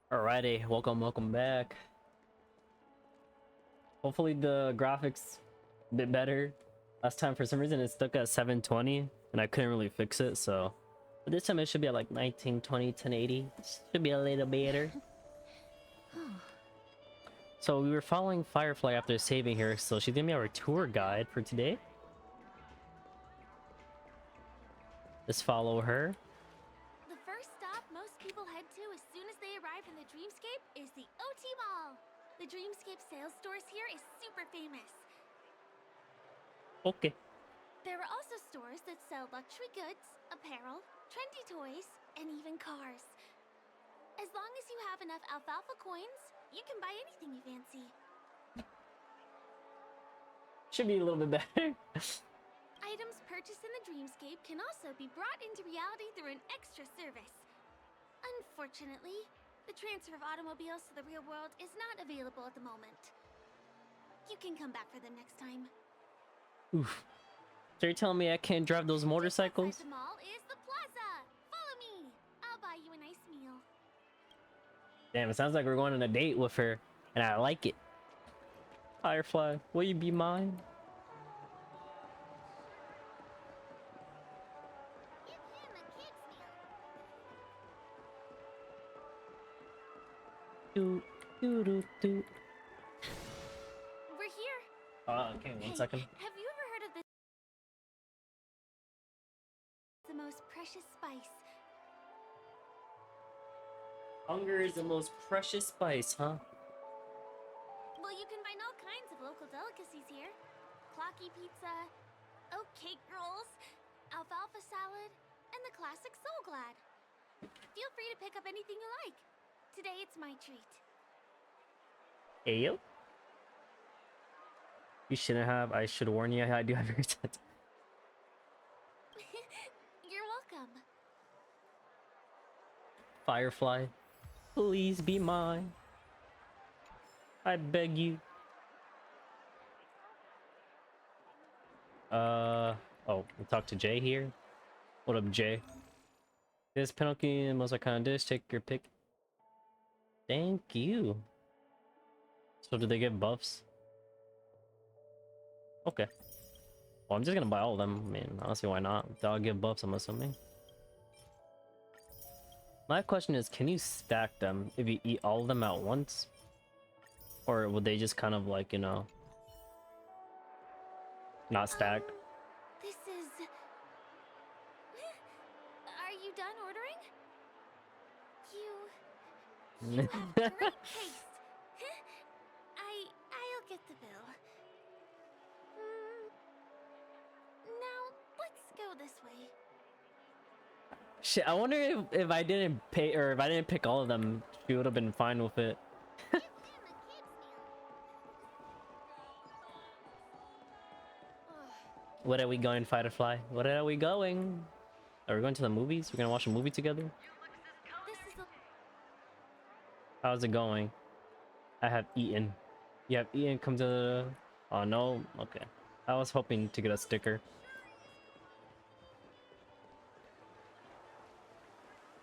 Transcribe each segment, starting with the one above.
Alrighty, welcome back. Hopefully the graphics a bit better. Last time for some reason it stuck at 720 and I couldn't really fix it, so but this time it should be at like 1920, 1080. Should be a little better. So we were following FireFly after saving her, so she's gonna be our tour guide for today. Let's follow her. The first stop most people head to as soon as they arrive in the Dreamscape is the OT Mall. The Dreamscape sales stores here is super famous. Okay. There are also stores that sell luxury goods, apparel, trendy toys, and even cars. As long as you have enough alfalfa coins, you can buy anything you fancy. Should be a little bit better. Items purchased in the Dreamscape can also be brought into reality through an extra service. Unfortunately, the transfer of automobiles to the real world is not available at the moment. You can come back for them next time. Oof. So you're telling me I can't drive those motorcycles? Just outside the mall is the plaza. Follow me. I'll buy you a nice meal. Damn, it sounds like we're going on a date with her, and I like it. Firefly, will you be mine? Give him a kid's meal. Do. We're here. Okay, one Hey, second. have you ever heard of this? The most precious spice. Hunger is the most precious spice, huh? Well, you can find all kinds of local delicacies here. Clocky pizza, oat cake rolls, alfalfa salad, and the classic Soul Glad. Feel free to pick up anything you like. Today it's my treat. Ayo? You shouldn't have. I should warn you. I do have your attention. You're welcome. Firefly, please be mine. I beg you. Oh, we talk to Jay here. What up, Jay? This Penacony most kind of dish. Take your pick. Thank you. So, do they get buffs? Okay. Well, I'm just gonna buy all of them. I mean, honestly, why not? They'll give buffs, I'm assuming. My question is, can you stack them if you eat all of them at once? Or would they just kind of like, you know, not stacked? This is... Are you done ordering? You have great taste. I'll get the bill. Now, let's go this way. Shit, I wonder if I didn't pay or if I didn't pick all of them, she would have been fine with it. Give him a kid's meal. What are we going, Firefly? What are we going? Are we going to the movies? We're gonna watch a movie together? This is the... How's it going? I have eaten. You have eaten. Come to the... Oh no? Okay. I was hoping to get a sticker.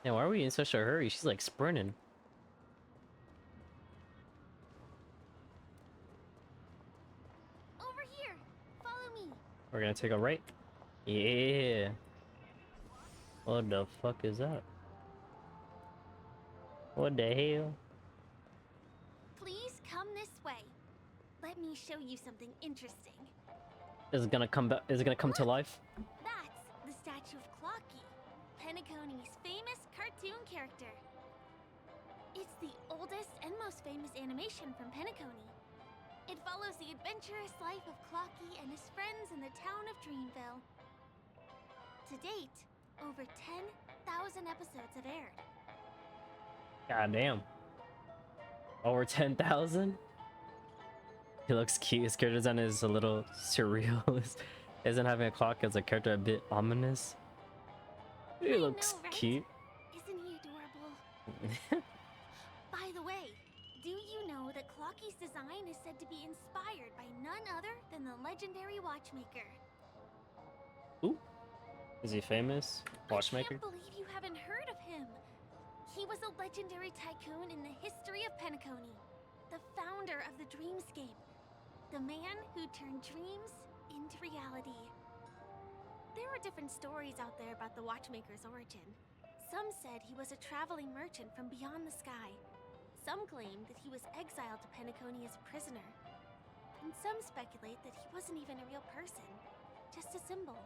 Yeah, why are we in such a hurry? She's like sprinting. Over here. Follow me. We're gonna take a right. Yeah. What the fuck is that? What the hell? Please come this way. Let me show you something interesting. Is it gonna come back? Is it gonna come to life? That's the statue of Clocky, Penacony's famous cartoon character. It's the oldest and most famous animation from Penacony. It follows the adventurous life of Clocky and his friends in the town of Dreamville. To date, over 10,000 episodes have aired. God damn. Over 10,000? He looks cute. His character design is a little surreal. Isn't having a clock as a character a bit ominous? He looks know, right? cute. Isn't he adorable? By the way, do you know that Clocky's design is said to be inspired by none other than the legendary watchmaker? Ooh. Is he famous? Watchmaker? I can't believe you haven't heard of him. He was a legendary tycoon in the history of Penacony, the founder of the dreamscape, the man who turned dreams into reality. There are different stories out there about the Watchmaker's origin. Some said he was a traveling merchant from beyond the sky. Some claim that he was exiled to Penacony as a prisoner. And some speculate that he wasn't even a real person, just a symbol.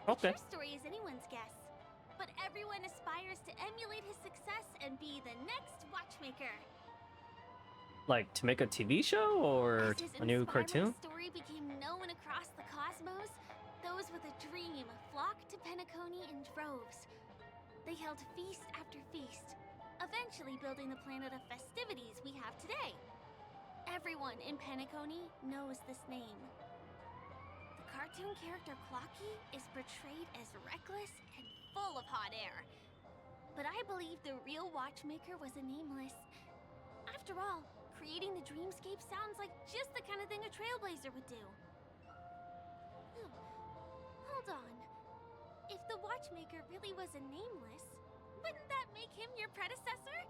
Okay. The true story is anyone's guess, but everyone aspires to emulate his success and be the next Watchmaker. Like to make a TV show or As his a new inspiring cartoon? story became known across the cosmos, those with a dream flocked to Penacony in droves. They held feast after feast, eventually building the planet of festivities we have today. Everyone in Penacony knows this name. The cartoon character Clocky is portrayed as reckless and full of hot air. But I believe the real Watchmaker was a nameless. After all, creating the dreamscape sounds like just the kind of thing a trailblazer would do. Hold on. If the Watchmaker really was a nameless, wouldn't that make him your predecessor?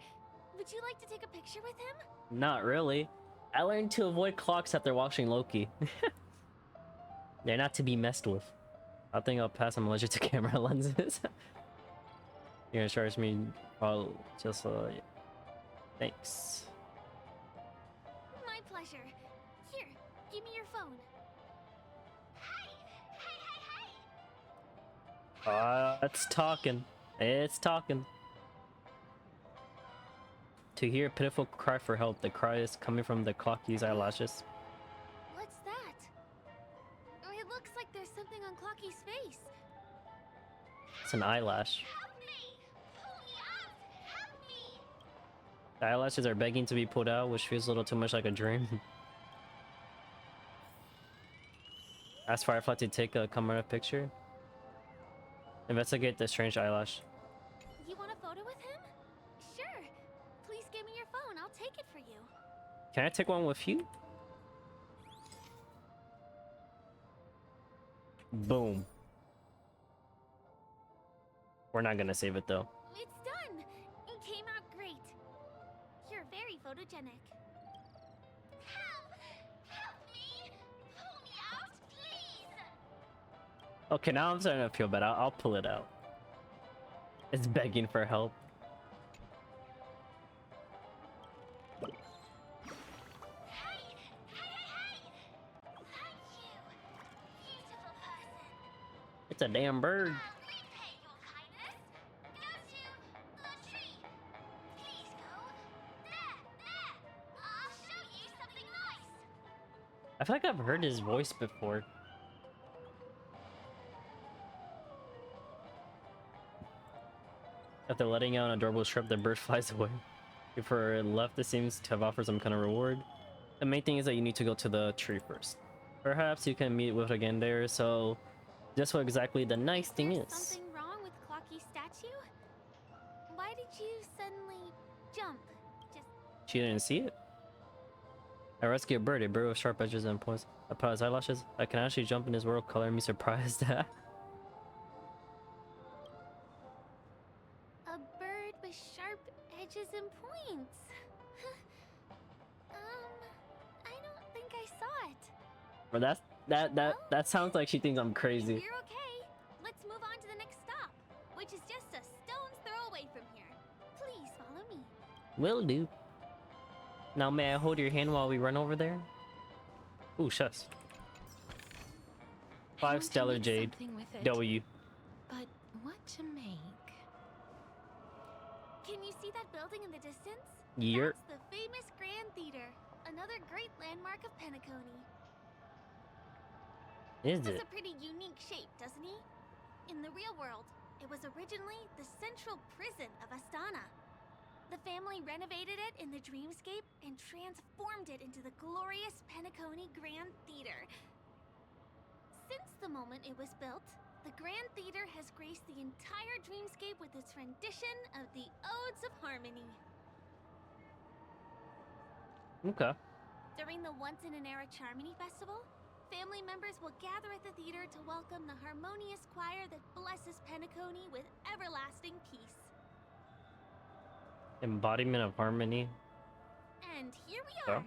Would you like to take a picture with him? Not really. I learned to avoid clocks after watching Loki. They're not to be messed with. I think I'll pass. I'm allergic to camera lenses. You're gonna charge me? Oh, just thanks. My pleasure. Here, give me your phone. Hey! It's talking. It's talking. To hear a pitiful cry for help, the cry is coming from the Clocky's eyelashes. What's that? It looks like there's something on Clocky's face. It's an eyelash. Help me! Pull me out! Help me! The eyelashes are begging to be pulled out, which feels a little too much like a dream. Ask FireFly to take a camera picture. Investigate the strange eyelash. You want a photo with him? Sure. Please give me your phone. I'll take it for you. Can I take one with you? Boom. We're not gonna save it though. It's done. It came out great. You're very photogenic. Help! Help me! Pull me out, please! Okay, now I'm starting to feel bad. I'll pull it out. It's begging for help. Hey! Thank you, beautiful person. It's a damn bird. I'll repay your kindness. Go to the tree. Please go. There! I'll show you something nice. I feel like I've heard his voice before. After letting out an adorable shrub, the bird flies away. Before it left, it seems to have offered some kind of reward. The main thing is that you need to go to the tree first. Perhaps you can meet with it again there, so just what exactly the nice thing There's is. something wrong with Clocky's statue? Why did you suddenly jump? Just She didn't see it? I rescue a bird with sharp edges and points. I put his eyelashes. I can actually jump in his world, color me surprised. a bird with sharp edges and points. I don't think I saw it. But that sounds like she thinks I'm crazy. If you're okay, let's move on to the next stop, which is just a stone's throw away from here. Please follow me. Will do. Now may I hold your hand while we run over there? Ooh, shucks. I 5 want to stellar make jade. something with it, W. But what to make? Can you see that building in the distance? Year. That's the famous Grand Theater, another great landmark of Penacony. Is Has it? a pretty unique shape, doesn't he? In the real world, it was originally the central prison of Astana. The family renovated it in the dreamscape and transformed it into the glorious Penacony Grand Theater. Since the moment it was built, the Grand Theater has graced the entire dreamscape with its rendition of the Odes of Harmony. Okay. During the Once-in-an-Era Charmony Festival, family members will gather at the theater to welcome the harmonious choir that blesses Penacony with everlasting peace. Embodiment of harmony. And here we Oh. are.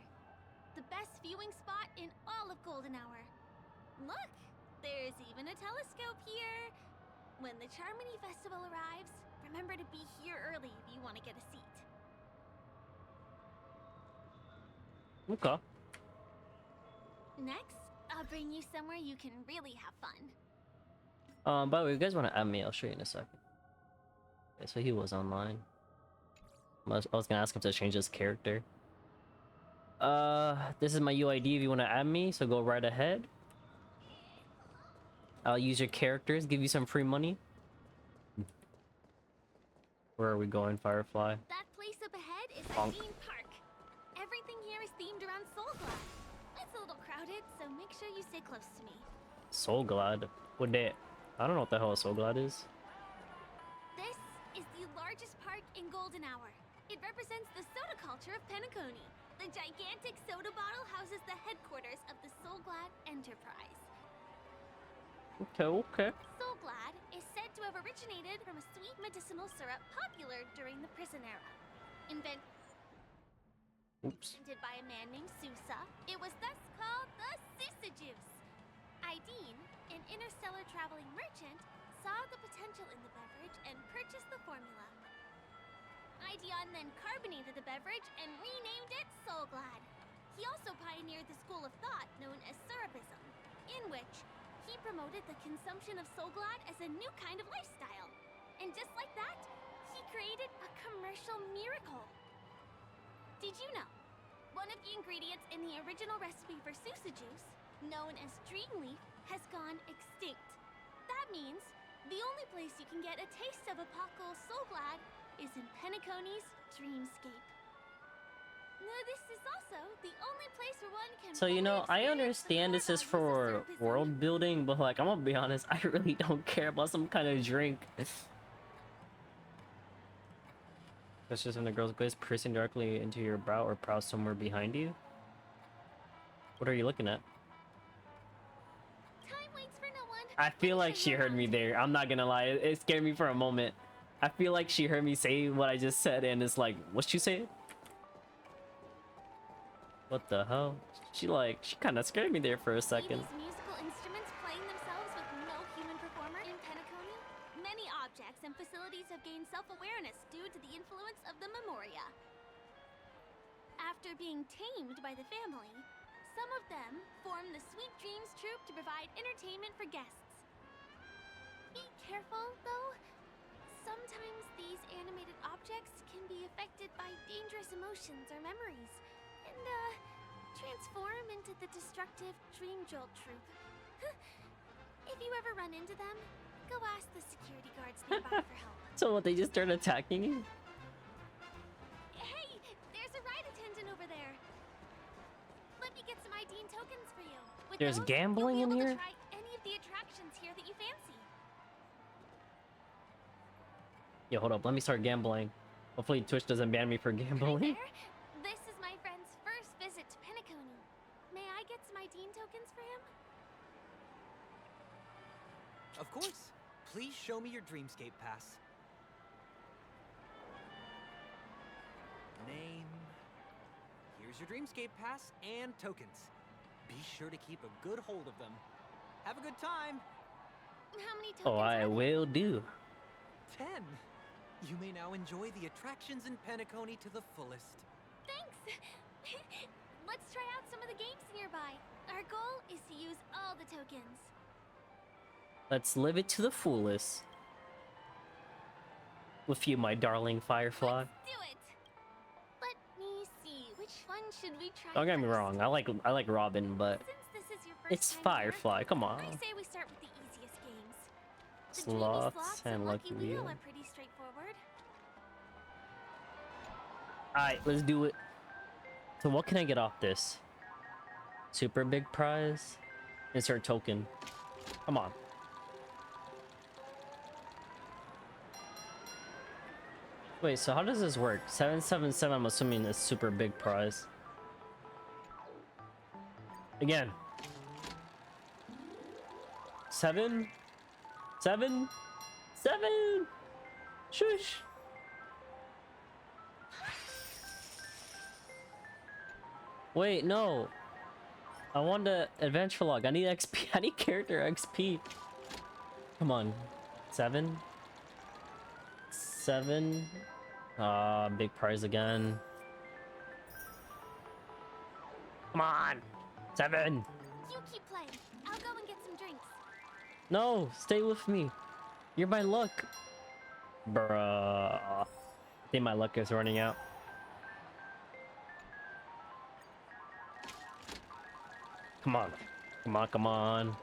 The best viewing spot in all of Golden Hour. Look, there's even a telescope here. When the Charmony Festival arrives, remember to be here early if you want to get a seat. Okay. Next, I'll bring you somewhere you can really have fun. By the way, if you guys want to add me, I'll show you in a second. Okay, so he was online. I was gonna ask him to change his character. This is my UID if you want to add me, so go right ahead. I'll use your characters, give you some free money. Where are we going, Firefly? That place up ahead is Bonk. Theme Park. Everything here is themed around Soulglad. It's a little crowded, so make sure you stay close to me. Soulglad? What that? I don't know what the hell a Soulglad is. This is the largest park in Golden Hour. It represents the soda culture of Penacony. The gigantic soda bottle houses the headquarters of the Soulglad Enterprise. Okay. Soulglad is said to have originated from a sweet medicinal syrup popular during the prison era. Invented Oops. by a man named Sousa, it was thus called the Sousa Juice. Ideen, an interstellar traveling merchant, saw the potential in the beverage and purchased the formula. Ideon then carbonated the beverage and renamed it Soulglad. He also pioneered the school of thought known as Syrupism, in which he promoted the consumption of Soulglad as a new kind of lifestyle. And just like that, he created a commercial miracle. Did you know? One of the ingredients in the original recipe for Sousa Juice, known as Dreamleaf, has gone extinct. That means the only place you can get a taste of Apocalypse Soulglad is in Penacony's Dreamscape. This is also the only place where one can So, you know, I fully experience the understand this is four for values of world building, but like, I'm gonna be honest, I really don't care about some kind of drink. That's just when the girl's glaze piercing directly into your brow or brow somewhere behind you. What are you looking at? Time waits for no one. I feel Let like me she show you heard me around. there. I'm not gonna lie, it scared me for a moment. I feel like she heard me say what I just said, and it's like, what'd you say? What the hell? She kind of scared me there for a See second. these musical instruments playing themselves with no human performer in Penacony? Many objects and facilities have gained self-awareness due to the influence of the Memoria. After being tamed by the family, some of them form the Sweet Dreams troupe to provide entertainment for guests. Be careful, though. Sometimes these animated objects can be affected by dangerous emotions or memories, and, transform into the destructive Dream Jolt troupe. If you ever run into them, go ask the security guards nearby for help. So what, they just start attacking you? Hey, there's a ride attendant over there. Let me get some ID tokens for you. With There's those, gambling you'll in be able here? to try any of the attractions here that you fancy. Yeah, hold up, let me start gambling. Hopefully Twitch doesn't ban me for Hi gambling. there. This is my friend's first visit to Penacony. May I get some ID tokens for him? Of course. Please show me your Dreamscape pass. Name. Here's your Dreamscape pass and tokens. Be sure to keep a good hold of them. Have a good time. How many tokens Oh, I are there? will do. 10. You may now enjoy the attractions in Penacony to the fullest. Thanks. Let's try out some of the games nearby. Our goal is to use all the tokens. Let's live it to the fullest. With you, my darling Firefly. Let's do it. Let me see. Which one should we try Don't get me first? wrong, I like Robin, but Since this is your first it's time here, Firefly, come on. I say we start with the easiest games. The Sloths Dreamy Sloths and Lucky Wheel Wheel. are pretty straightforward. Alright, let's do it. So what can I get off this? Super big prize? Insert token. Come on. Wait, so how does this work? 777, I'm assuming is super big prize. Again. 7? 7? 7! Shush! Wait, no. I want the adventure log. I need XP. I need character XP. Come on. 7? 7? Ah, big prize again. Come on. 7. You keep playing. I'll go and get some drinks. No, stay with me. You're my luck. Bruh. I think my luck is running out. Come on. Come on, come on.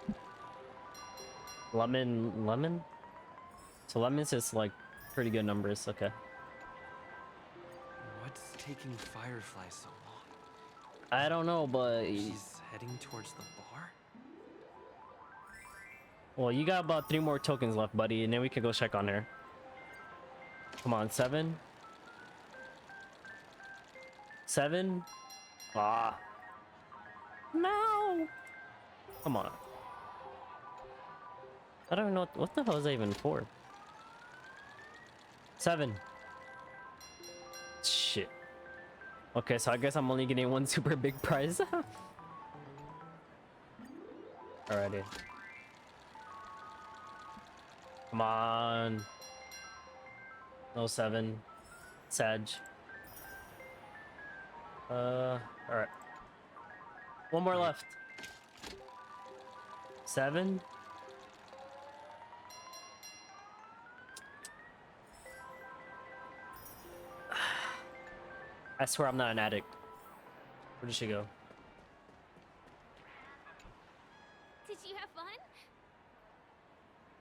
Lemon? So lemons is like pretty good numbers, okay. What's taking Firefly so long? I don't know, but... She's heading towards the bar? Well, you got about 3 more tokens left, buddy, and then we can go check on her. Come on, 7? 7? Ah. No! Come on. I don't know what the hell is that even for? 7. Shit. Okay, so I guess I'm only getting 1 super big prize. Alrighty. Come on. No 7. Sag. Alright. 1 more left. 7. I swear I'm not an addict. Where did she go? Did you have fun?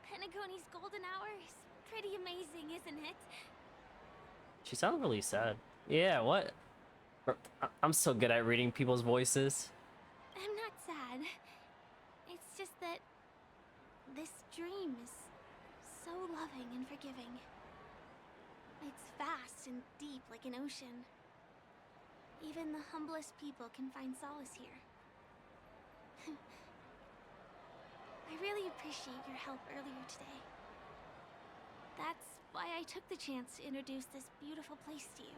Penacony's golden hour is pretty amazing, isn't it? She sounds really sad. Yeah, what? I'm so good at reading people's voices. I'm not sad. It's just that this dream is so loving and forgiving. It's vast and deep like an ocean. Even the humblest people can find solace here. I really appreciate your help earlier today. That's why I took the chance to introduce this beautiful place to you.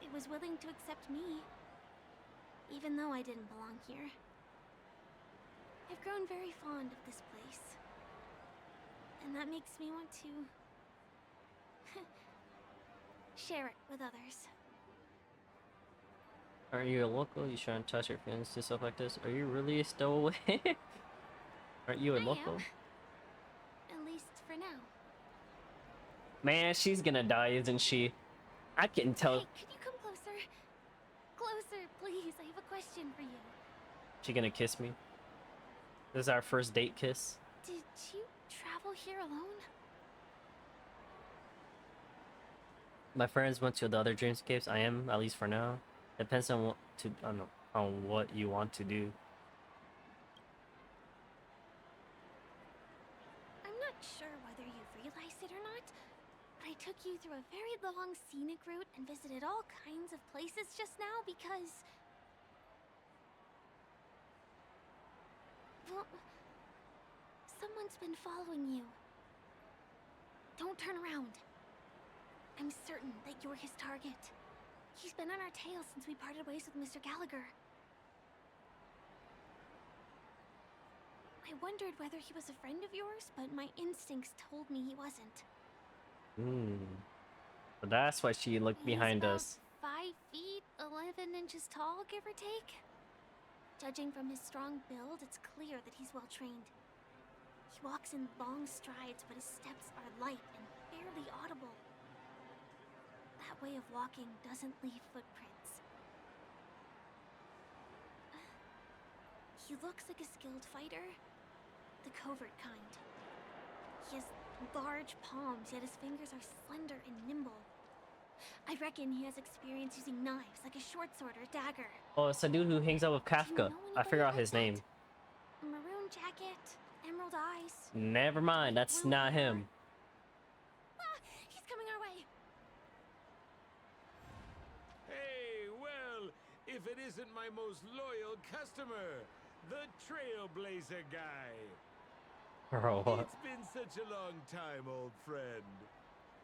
It was willing to accept me, even though I didn't belong here. I've grown very fond of this place, and that makes me want to share it with others. Aren't you a local? You shouldn't touch your feelings to stuff like this. Are you really a stowaway? Aren't you a I local? am. At least for now. Man, she's gonna die, isn't she? I can tell. Hey, could you come closer? Closer, please. I have a question for you. She gonna kiss me? This is our first date kiss. Did you travel here alone? My friends went to the other dreamscapes. I am, at least for now. Depends on on what you want to do. I'm not sure whether you've realized it or not, but I took you through a very long scenic route and visited all kinds of places just now because... well, someone's been following you. Don't turn around. I'm certain that you're his target. He's been on our tail since we parted ways with Mr. Gallagher. I wondered whether he was a friend of yours, but my instincts told me he wasn't. So that's why she looked behind He's us. about 5 feet, 11 inches tall, give or take. Judging from his strong build, it's clear that he's well trained. He walks in long strides, but his steps are light and barely audible. That way of walking doesn't leave footprints. He looks like a skilled fighter, the covert kind. He has large palms, yet his fingers are slender and nimble. I reckon he has experience using knives, like a short sword or dagger. Oh, it's a dude who hangs out with Do you Kafka. know I figured out anybody his like name. that? Maroon jacket, emerald eyes. Never mind, that's Blue not hair. him. Ah, he's coming our way. Hey, well, if it isn't my most loyal customer, the Trailblazer guy. Bro, what? It's been such a long time, old friend.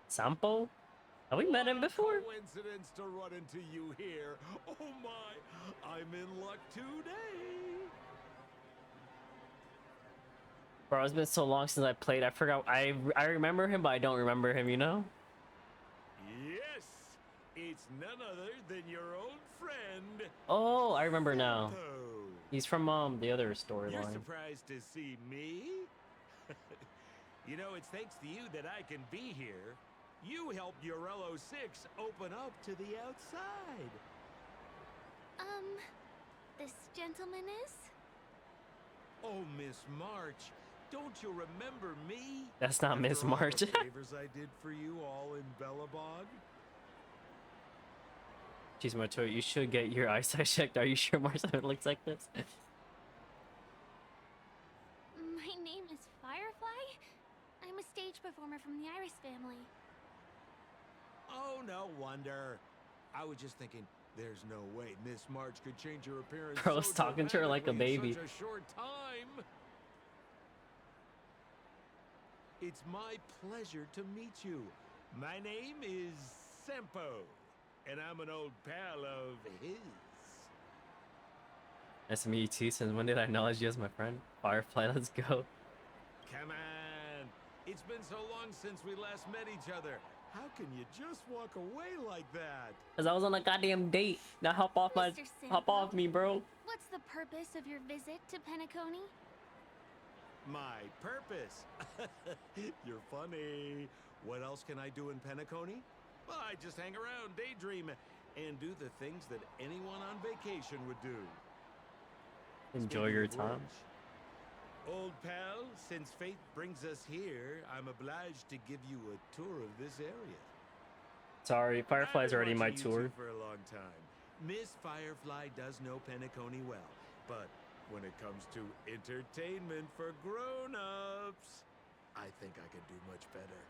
Sampo? Have we met him What a before? Coincidence to run into you here. Oh my, I'm in luck today. Bro, it's been so long since I played. I forgot. I remember him, but I don't remember him. You know? Yes, it's none other than your old friend. Oh, I remember now. Sampo. He's from the other You're storyline. surprised to see me? You know, it's thanks to you that I can be here. You helped Urello 6 open up to the outside. This gentleman is? Oh, Miss March, don't you remember me? That's not Miss After all March. the favors I did for you all in Bellabog? Jeez, Mato, you should get your eyesight checked. Are you sure Marcel looks like this? My name is FireFly. I'm a stage performer from the Iris family. Oh, no wonder. I was just thinking, there's no way Miss March could change her appearance Bro's so talking to her like a dramatically in baby. such a short time. It's my pleasure to meet you. My name is Sampo, and I'm an old pal of his. Nice to meet you too. Since when did I acknowledge you as my friend? Firefly, let's go. Come on. It's been so long since we last met each other. How can you just walk away like that? Cause I was on a goddamn date. Now hop off Mr. hop Sampo. off me, bro. What's the purpose of your visit to Penacony? My purpose? You're funny. What else can I do in Penacony? Well, I just hang around, daydream, and do the things that anyone on vacation would do. Enjoy Speaking your of time. which, old pal, since fate brings us here, I'm obliged to give you a tour of this area. Sorry, Firefly's I've been already my watching you tour. two for a long time. Miss Firefly does know Penacony well, but when it comes to entertainment for grown-ups, I think I could do much better.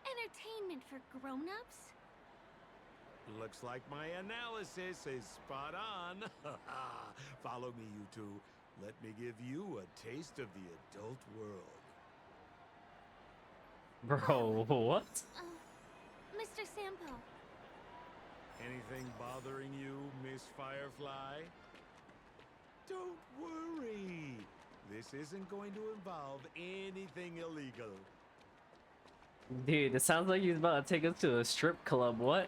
Entertainment for grown-ups? Looks like my analysis is spot on. Follow me, you two. Let me give you a taste of the adult world. Bro, what? Mr. Sampo. Anything bothering you, Miss Firefly? Don't worry. This isn't going to involve anything illegal. Dude, it sounds like he's about to take us to a strip club. What?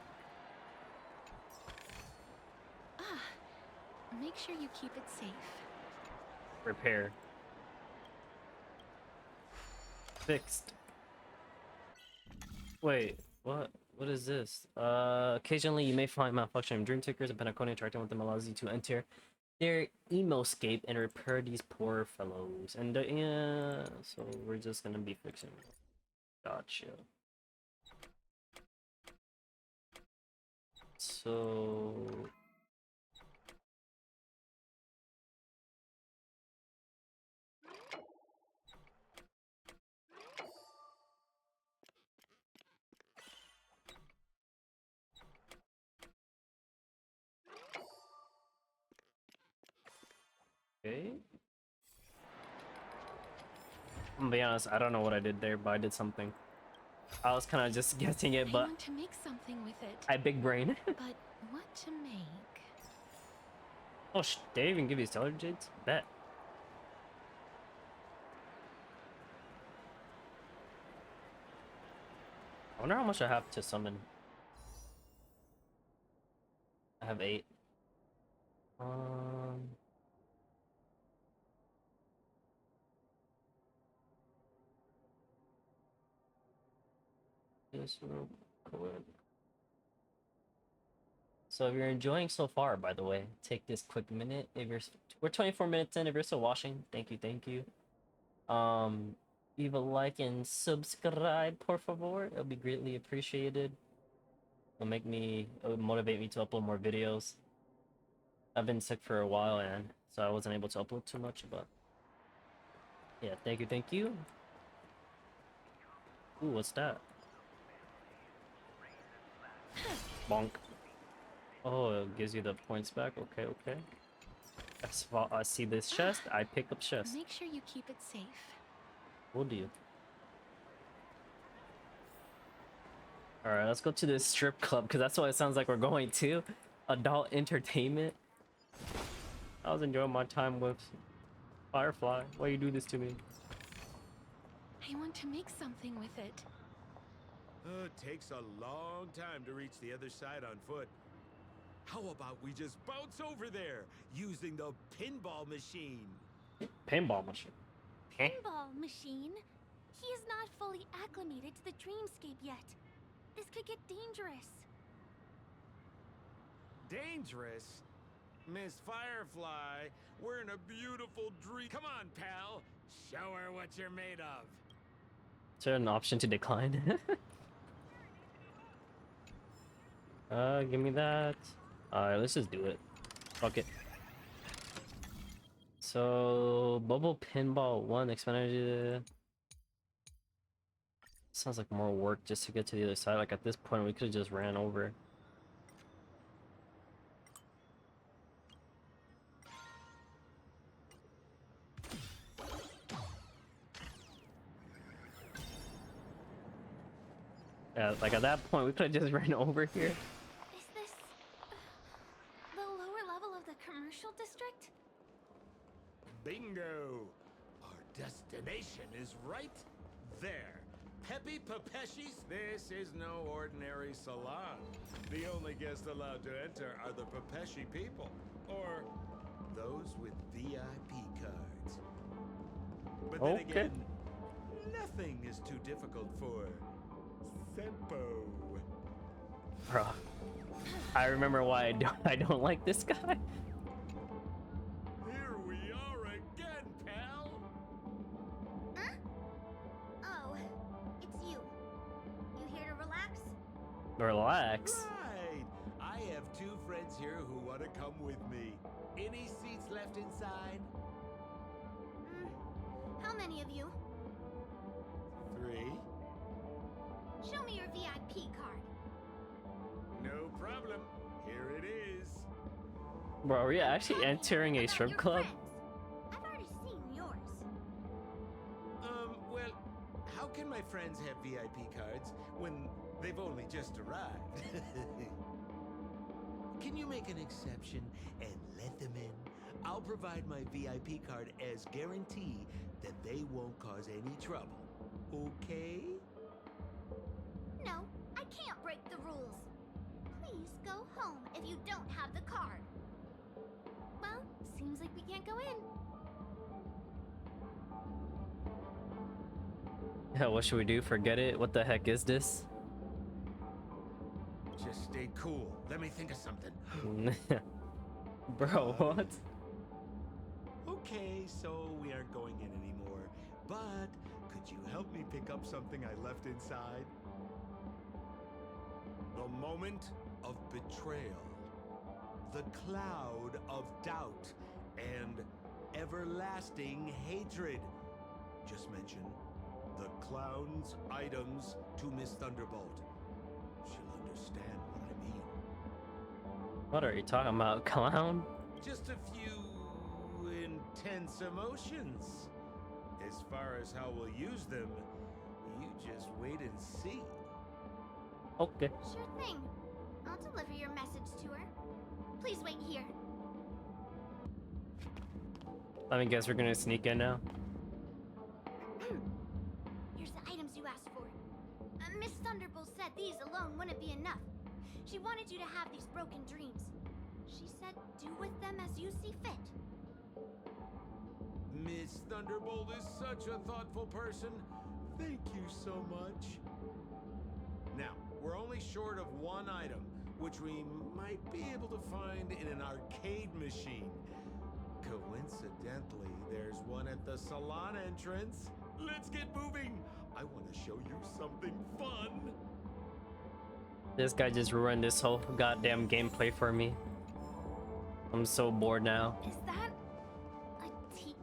Make sure you keep it safe. Repair. Fixed. Wait, what? What is this? Occasionally you may find malfunctioning dream tickers, and Penacony interacting with them allows you to enter their emoscape and repair these poor fellows. And yeah, so we're just gonna be fixing. Gotcha. So okay. I'm gonna be honest, I don't know what I did there, but I did something. I was kind of just guessing it, I but want to make something with it. I big brain. But what to make? Oh, they even give you stellar jades? Bet. I wonder how much I have to summon. I have 8. Just real quick. So if you're enjoying so far, by the way, take this quick minute. If you're, we're 24 minutes in. If you're still watching, thank you, thank you. Leave a like and subscribe, por favor. It'll be greatly appreciated. It'll motivate me to upload more videos. I've been sick for a while, and so I wasn't able to upload too much, but yeah, thank you, thank you. Ooh, what's that? Bonk. Oh, it gives you the points back. Okay, okay. I see this chest. I pick up chest. Make sure you keep it safe. Will do. All right, let's go to this strip club because that's what it sounds like we're going to. Adult entertainment. I was enjoying my time with Firefly. Why you do this to me? I want to make something with it. Oh, it takes a long time to reach the other side on foot. How about we just bounce over there using the pinball machine? Pinball machine. Pinball machine? He is not fully acclimated to the dreamscape yet. This could get dangerous. Dangerous? Miss Firefly, we're in a beautiful dream. Come on, pal. Show her what you're made of. Is there an option to decline? Give me that. Alright, let's just do it. Fuck it. So, Bubble Pinball 1 expanded. Sounds like more work just to get to the other side. Like at this point, we could have just ran over. Yeah, like at that point, we could have just ran over here. Is this the lower level of the commercial district? Bingo! Our destination is right there. Peppy Pepeshi's? This is no ordinary salon. The only guests allowed to enter are the Pepeshi people, or those with VIP cards. But then again, nothing is too difficult for Sempo. Bro, I remember why I don't like this guy. Here we are again, pal. Huh? Oh, it's you. You here to relax? Relax. Right. I have two friends here who want to come with me. Any seats left inside? How many of you? 3. Show me your VIP card. No problem. Here it is. Bro, are we actually entering a About strip your club? friends. I've already seen yours. Well, how can my friends have VIP cards when they've only just arrived? Can you make an exception and let them in? I'll provide my VIP card as guarantee that they won't cause any trouble. Okay? No, I can't break the rules. Please go home if you don't have the card. Well, seems like we can't go in. Yeah, what should we do? Forget it? What the heck is this? Just stay cool. Let me think of something. Bro, what? Okay, so we aren't going in anymore. But could you help me pick up something I left inside? The moment of betrayal. The cloud of doubt and everlasting hatred. Just mention the clown's items to Miss Thunderbolt. She'll understand what I mean. What are you talking about, clown? Just a few intense emotions. As far as how we'll use them, you just wait and see. Okay. Sure thing. I'll deliver your message to her. Please wait here. Let me guess, we're gonna sneak in now. Here's the items you asked for. Miss Thunderbolt said these alone wouldn't be enough. She wanted you to have these broken dreams. She said do with them as you see fit. Miss Thunderbolt is such a thoughtful person. Thank you so much. Now, we're only short of one item, which we might be able to find in an arcade machine. Coincidentally, there's one at the salon entrance. Let's get moving. I want to show you something fun. This guy just ruined this whole goddamn gameplay for me. I'm so bored now. Is that a T?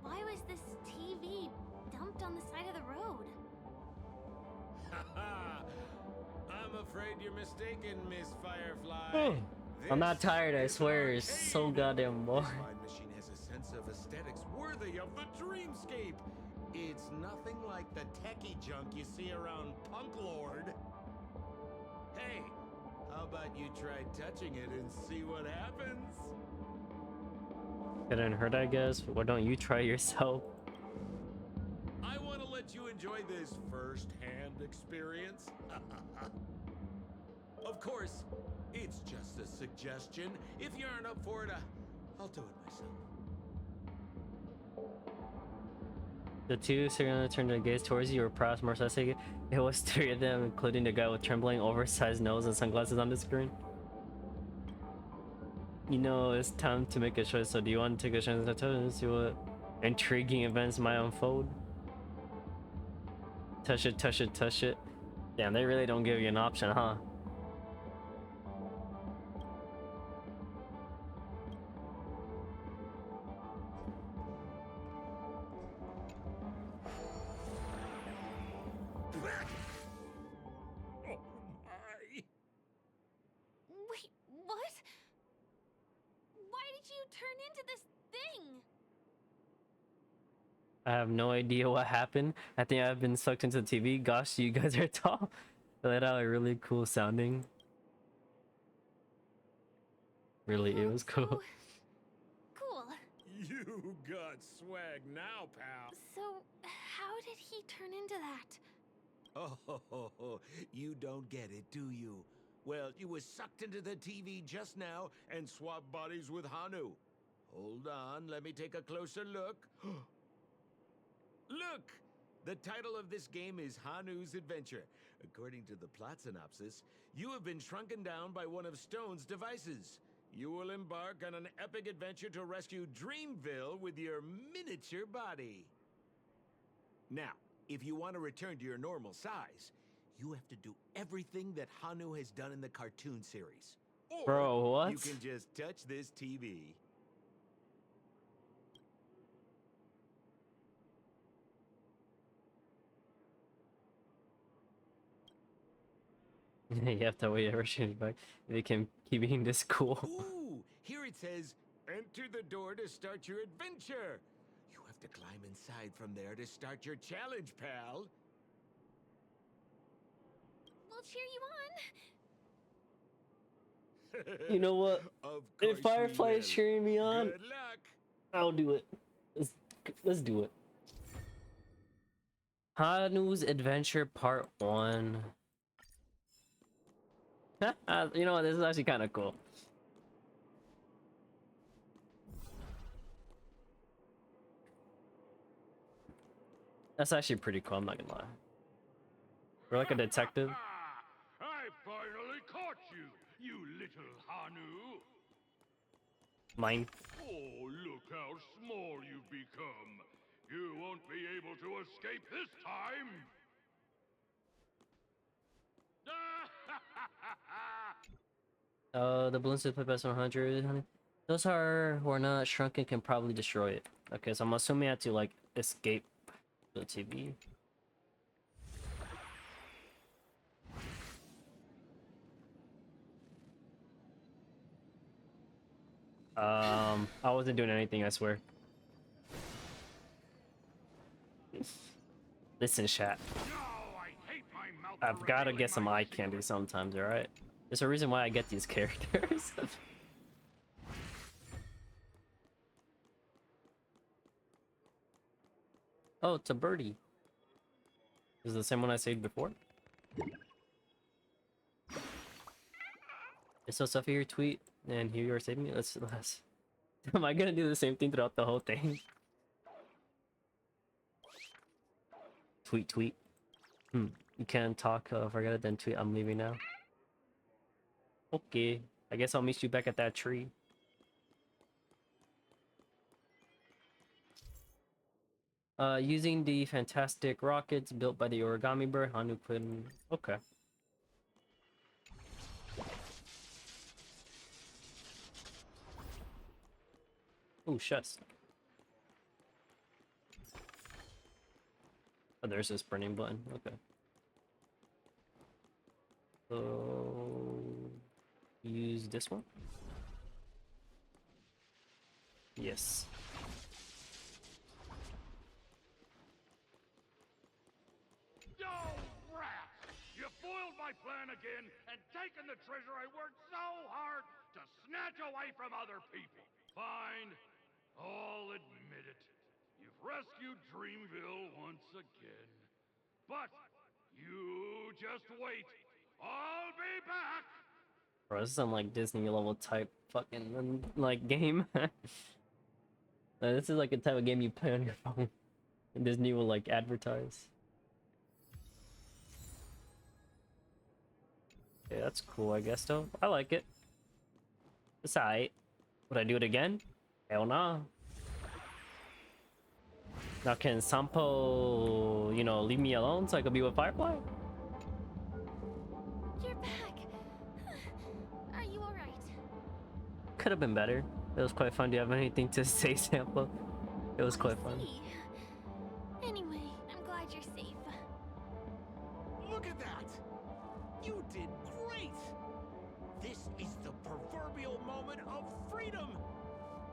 Why was this TV dumped on the side of the road? I'm afraid you're mistaken, Miss Firefly. Oh, I'm not tired, I This is swear. an It's arcade. so goddamn boring. This fine machine has a sense of aesthetics worthy of the dreamscape. It's nothing like the techie junk you see around Punk Lord. thought you'd try touching it and see what happens. Couldn't hurt, I guess. Why don't you try yourself? I want to let you enjoy this first-hand experience. Of course, it's just a suggestion. If you aren't up for it, I'll do it myself. The two are turned their gaze towards you, or perhaps more precisely, it was three of them, including the guy with trembling, oversized nose and sunglasses on the screen. You know, it's time to make a choice, so do you want to take a chance and see what intriguing events might unfold? Touch it, touch it, touch it. Damn, they really don't give you an option, huh? Wait, what? Why did you turn into this thing? I have no idea what happened. I think I've been sucked into the TV. Gosh, you guys are tall. They let out a really cool sounding. Really, it was cool. So cool. You got swag now, pal. So, how did he turn into that? Oh, you don't get it, do you? Well, you was sucked into the TV just now and swapped bodies with Hanu. Hold on, let me take a closer look. Look! The title of this game is Hanu's Adventure. According to the plot synopsis, you have been shrunken down by one of Stone's devices. You will embark on an epic adventure to rescue Dreamville with your miniature body. Now, if you want to return to your normal size, you have to do everything that Hanu has done in the cartoon series. Or Bro, what? you can just touch this TV. You have to wait ever change back. They can keep being this cool. Ooh, here it says, enter the door to start your adventure. You have to climb inside from there to start your challenge, pal. We'll cheer you on. You know what? Of If course we FireFly is will. cheering me on, Good luck. I'll do it. Let's do it. Hanu's Adventure Part 1. You know what? This is actually kind of cool. That's actually pretty cool, I'm not gonna lie. We're like a detective. I finally caught you, you little Hanu. Mine. Oh, look how small you've become. You won't be able to escape this time. The balloons to put best 100. Honey. Those who are not shrunken can probably destroy it. Okay, so I'm assuming I have to like escape the TV. I wasn't doing anything, I swear. Listen, chat. I've got to get some eye candy sometimes, alright? There's a reason why I get these characters. Oh, it's a birdie. Is it the same one I saved before? It's so stuff here, tweet, and here you are saving me. Let's. Am I gonna do the same thing throughout the whole thing? Tweet, tweet. You can't talk. Forget it, then tweet. I'm leaving now. Okay. I guess I'll meet you back at that tree. Using the fantastic rockets built by the origami bird, Hanu couldn't. Okay. Ooh, shucks. Oh, there's this burning button. Okay. So use this one. Yes. Oh, rat! You foiled my plan again and taken the treasure I worked so hard to snatch away from other people. Fine. I'll admit it. You've rescued Dreamville once again. But you just wait. I'll be back. Bro, this is some like Disney level type fucking like game. This is like a type of game you play on your phone. And Disney will like advertise. Yeah, that's cool, I guess though. I like it. It's alright. Would I do it again? Hell no. Now can Sampo, you know, leave me alone so I could be with Firefly? You're back. Are you alright? Could have been better. It was quite fun. Do you have anything to say, Sampo? It was quite fun. See. Anyway, I'm glad you're safe. Look at that! You did great! This is the proverbial moment of freedom!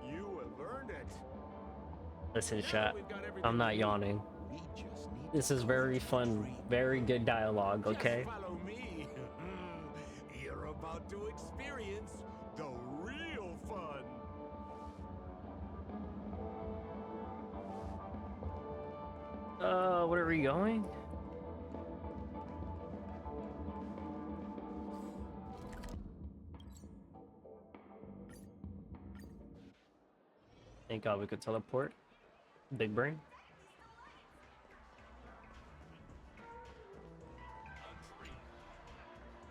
You have earned it. Listen, Now that chat. we've got everything I'm not we need, yawning. we just need This to is follow very the fun. dream. Very good dialogue, okay? Just follow me. You're about to experience the real fun. Where are we going? Thank God we could teleport. Big brain.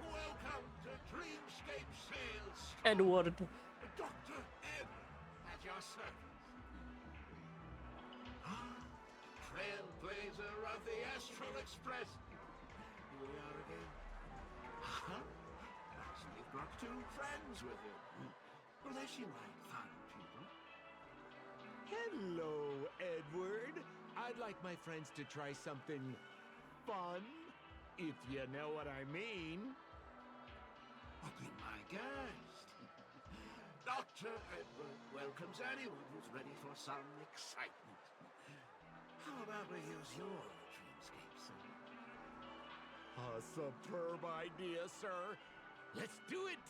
Welcome to Dreamscape Sales. Edward. Dr. Ed at your service. Trailblazer of the Astral Express. Here we are again. You've got two friends with you. Well, they seem like fun people. Hello, Edward. I'd like my friends to try something fun, if you know what I mean. Oh, be my guest. Dr. Edward welcomes anyone who's ready for some excitement. How about we use your dreamscape, sir? A superb idea, sir. Let's do it.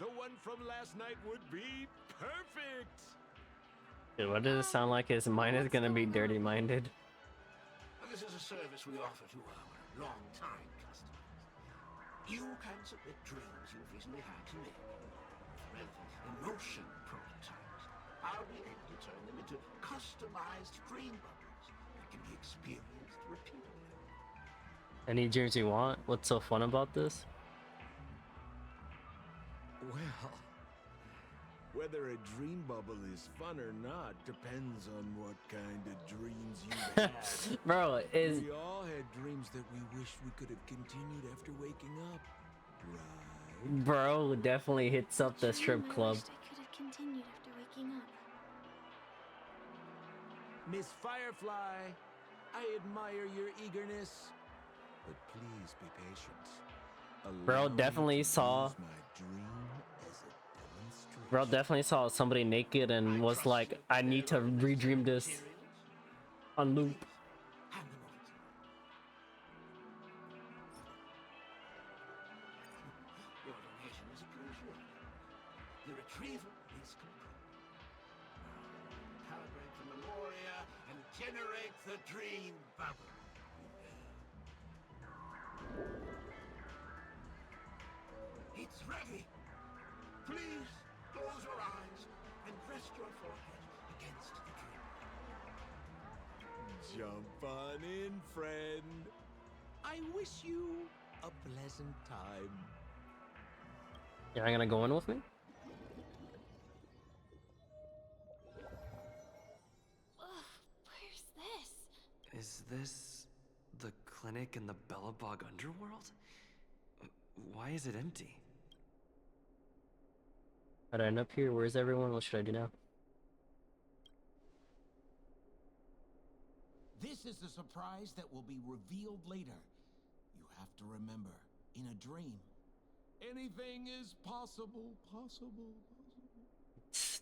The one from last night would be perfect. Dude, what does it sound like? His mind is gonna be dirty-minded. Well, this is a service we offer to our long-time customers. You can submit dreams you've recently had to me. Relevant emotion prototypes. I'll be able to turn them into customized dream bubbles that can be experienced repeatedly. Any dreams you want? What's so fun about this? Well, whether a dream bubble is fun or not depends on what kind of dreams you have. Bro, is We all had dreams that we wished we could have continued after waking up, right? bro definitely hits up the strip club. I wished I could have continued after waking up. Miss Firefly, I admire your eagerness, but please be patient. Bro Allow me definitely to saw- use my dream as a demonstration. Bro definitely saw somebody naked and was like, I need to redream this on loop. Hand them over to me. Your donation is appreciated. The retrieval is complete. Now, calibrate the memoria and generate the dream bubble. It's ready. Please close your eyes and rest your forehead against the dream. Jump on in, friend. I wish you a pleasant time. You're not gonna go in with me? Ugh, where's this? Is this the clinic in the Bellabog underworld? Why is it empty? How'd I end up here? Where's everyone? What should I do now? This is a surprise that will be revealed later. You have to remember, in a dream, anything is possible.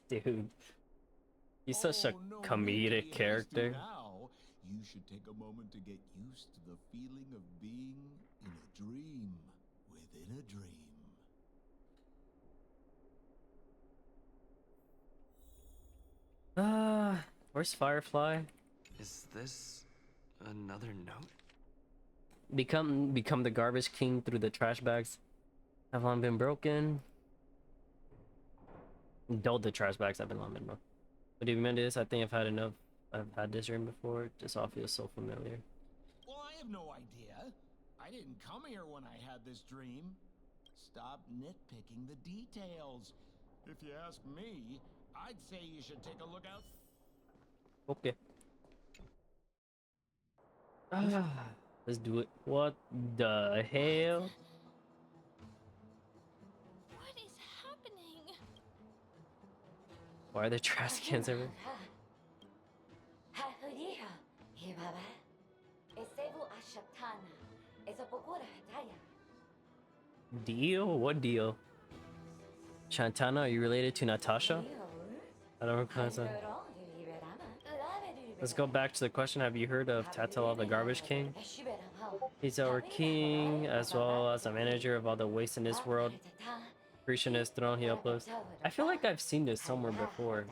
Dude, he's such a Oh, no need to comedic be hasty character. Now, you should take a moment to get used to the feeling of being in a dream with the dream. Where's Firefly? Is this another note? Become the garbage king through the trash bags. Have long been broken. Dull the trash bags have been long been broken. What do you mean this? I think I've had enough. I've had this dream before. This all feels so familiar. Well, I have no idea. I didn't come here when I had this dream. Stop nitpicking the details. If you ask me, I'd say you should take a look out. Okay. Let's do it. What the hell? What is happening? Why are there trash cans everywhere? Deal? What deal? Shantana, are you related to Natasha? I don't recognize that. Let's go back to the question. Have you heard of Tatala the Garbage King? He's our king, as well as a manager of all the waste in this world. Creationist throne he uploads. I feel like I've seen this somewhere before.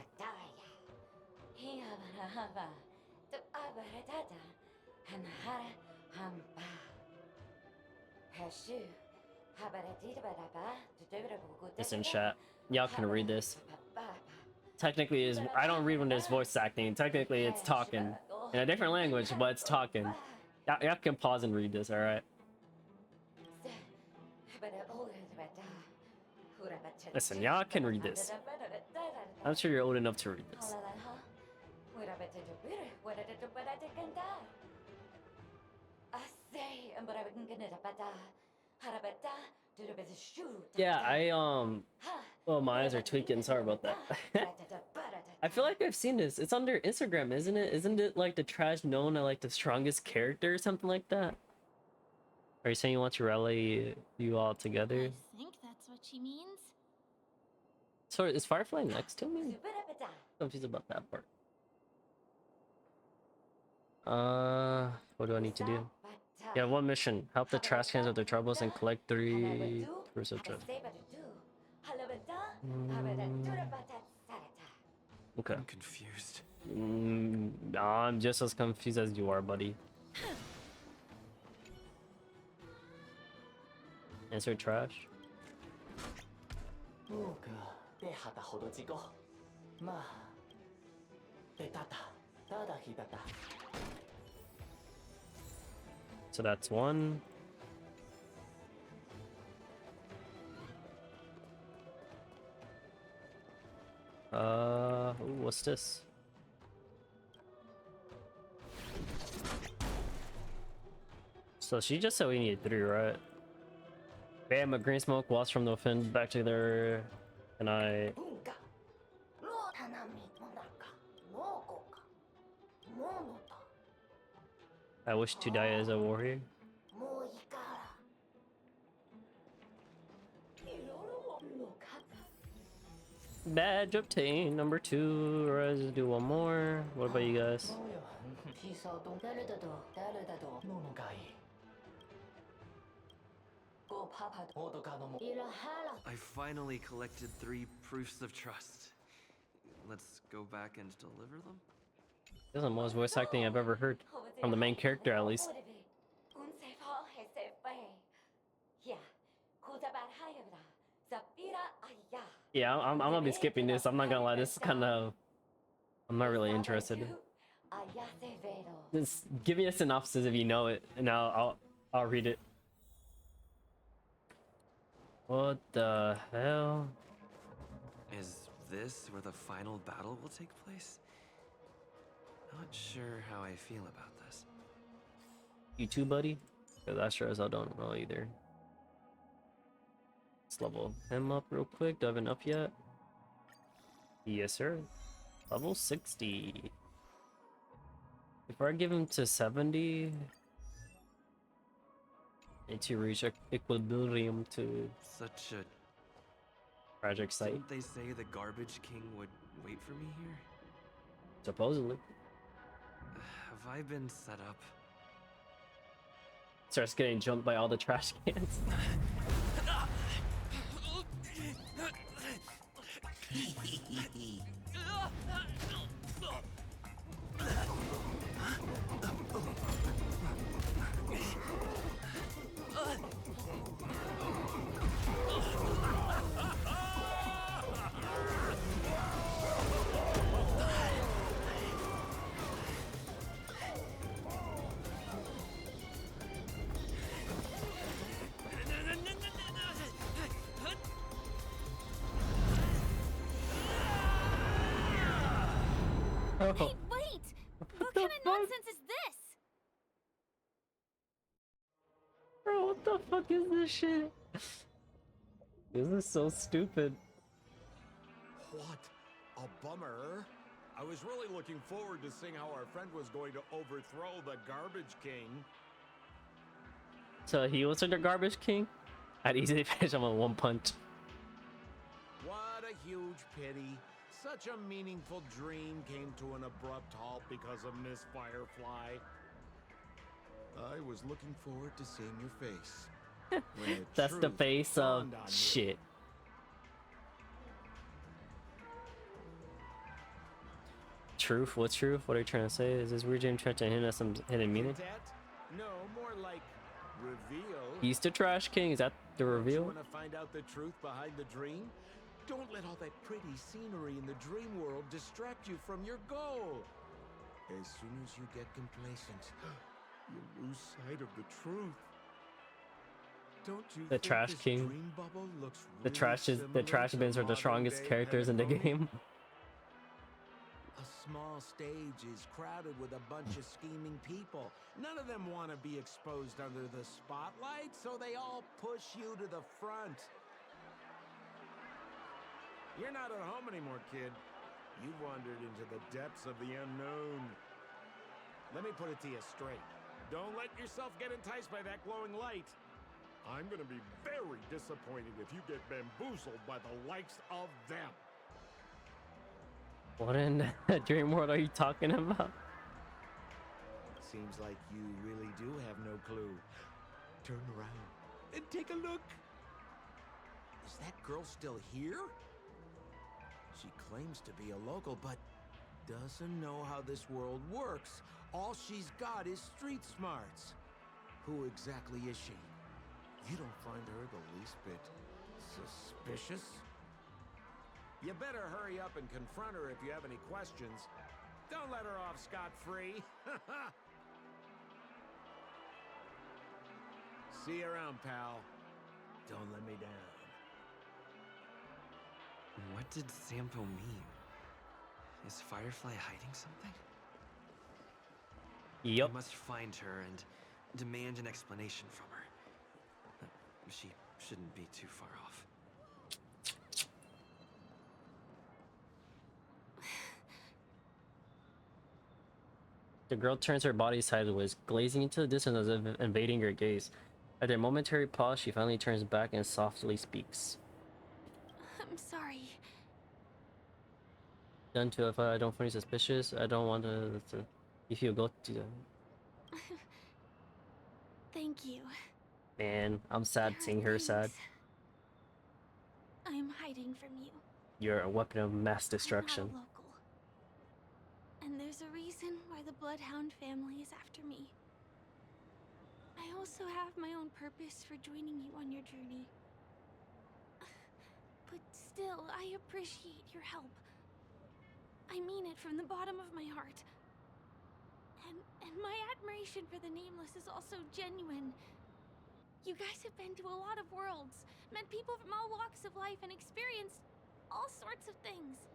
Listen, chat. Y'all can read this. Technically, is I don't read when there's voice acting. Technically, it's talking in a different language, but it's talking. Y'all can pause and read this, all right? Listen, y'all can read this. I'm sure you're old enough to read this. Yeah, well, my eyes are tweaking. Sorry about that. I feel like I've seen this. It's under Instagram, isn't it? Isn't it like the trash known as like the strongest character or something like that? Are you saying you want to rally you all together? I think that's what she means. So is Firefly next to me? I'm confused about that part. What do I need to do? Yeah, one mission. Help the trash cans with their troubles and collect 3 proofs of trust. Okay. I'm confused. I'm just as confused as you are, buddy. Answer trash. So that's one. Ooh, what's this? So she just said we need 3, right? Bam, a green smoke, walks from the fin back to their... And I wish to die as a warrior. Badge obtained. Number 2. Let's do one more. What about you guys? I finally collected 3 proofs of trust. Let's go back and deliver them? This is the most voice acting I've ever heard. From the main character, at least. Yeah, I'm gonna be skipping this. I'm not gonna lie. This is kind of... I'm not really interested. Just give me a synopsis if you know it, and I'll read it. What the hell? Is this where the final battle will take place? Not sure how I feel about this. You too, buddy? Because I sure as hell don't know either. Let's level him up real quick. Do I have enough yet? Yes, sir. Level 60. Before I give him to 70, I need to reach equilibrium to Such a... tragic sight. Didn't they say the Garbage King would wait for me here? Supposedly. Have I been set up? Starts getting jumped by all the trash cans. Oh, Hey, wait! What the kind of fuck? nonsense is this? Bro, what the fuck is this shit? This is so stupid. What a bummer. I was really looking forward to seeing how our friend was going to overthrow the Garbage King. So he was the garbage king? I'd easily finish him with one punch. What a huge pity. Such a meaningful dream came to an abrupt halt because of Miss Firefly. I was looking forward to seeing your face. when That's the truth face of dawned on you. shit. Truth? What's truth? What are you trying to say? Is this weird James trying to hint at some hidden meaning? Hint at? No, more like reveal. He's the trash king. Is that the You reveal? want to find out the truth behind the dream? Don't let all that pretty scenery in the dream world distract you from your goal. As soon as you get complacent, you lose sight of the truth. Don't you The think Trash this King. dream bubble looks The really the trash similar bins to are the strongest modern-day characters in the Penacony? game. A small stage is crowded with a bunch of scheming people. None of them want to be exposed under the spotlight, so they all push you to the front. You're not at home anymore, kid. You wandered into the depths of the unknown. Let me put it to you straight. Don't let yourself get enticed by that glowing light. I'm gonna be very disappointed if you get bamboozled by the likes of them. What in dream world are you talking about? Seems like you really do have no clue. Turn around and take a look. Is that girl still here? She claims to be a local, but doesn't know how this world works. All she's got is street smarts. Who exactly is she? You don't find her the least bit suspicious? You better hurry up and confront her if you have any questions. Don't let her off scot-free. See you around, pal. Don't let me down. What did Sampo mean? Is Firefly hiding something? Yup. I must find her and demand an explanation from her. She shouldn't be too far off. The girl turns her body sideways, glazing into the distance as if invading your gaze. After a momentary pause, she finally turns back and softly speaks. I'm sorry. Done to if I don't find you suspicious, I don't want to if you go to Thank you. Man, I'm sad There are seeing her sad. things I'm hiding from you. You're a weapon of mass destruction. I'm not a local. And there's a reason why the Bloodhound family is after me. I also have my own purpose for joining you on your journey. But still, I appreciate your help. I mean it from the bottom of my heart. And my admiration for the Nameless is also genuine. You guys have been to a lot of worlds, met people from all walks of life, and experienced all sorts of things.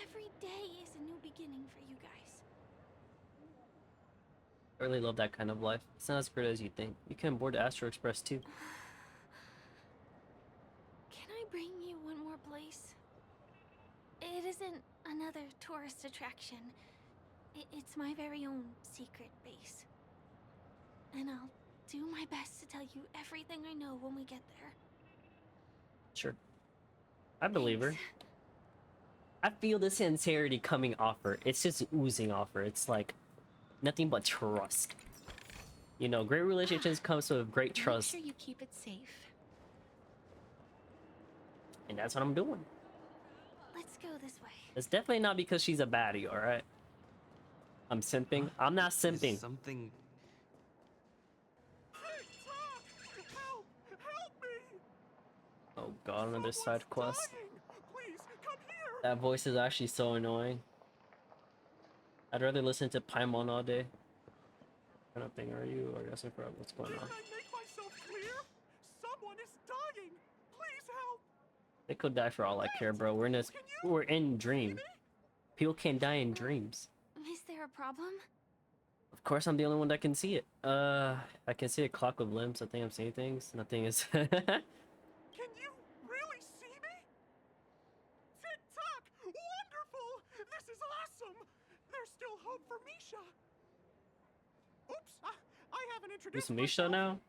Every day is a new beginning for you guys. I really love that kind of life. It's not as great as you think. You can board the Astro Express too. Can I bring you one more place? It isn't another tourist attraction. It's my very own secret base. And I'll do my best to tell you everything I know when we get there. Sure. I believe her. Thanks. I feel the sincerity coming off her. It's just oozing off her. It's like nothing but trust. You know, great relationships comes with great trust. Make sure you keep it safe. And that's what I'm doing. Let's go this way. It's definitely not because she's a baddie, alright? I'm simping. I'm not Is simping. something... Help! Help me! Oh god, another side quest. Dying. Please, come here! That voice is actually so annoying. I'd rather listen to Paimon all day. What kind of thing are you? Or asking for what's going on? Didn't I make myself clear? Someone is dying! Please help! They could die for all I care, bro. We're in dream. People can die in dreams. Is there a problem? Of course, I'm the only one that can see it. I can see a clock with limbs. I think I'm seeing things. Nothing is. Can you really see me? Tick-tock! Wonderful! This is awesome! There's still hope for Misha! Oops, I haven't introduced Who's Misha myself. now?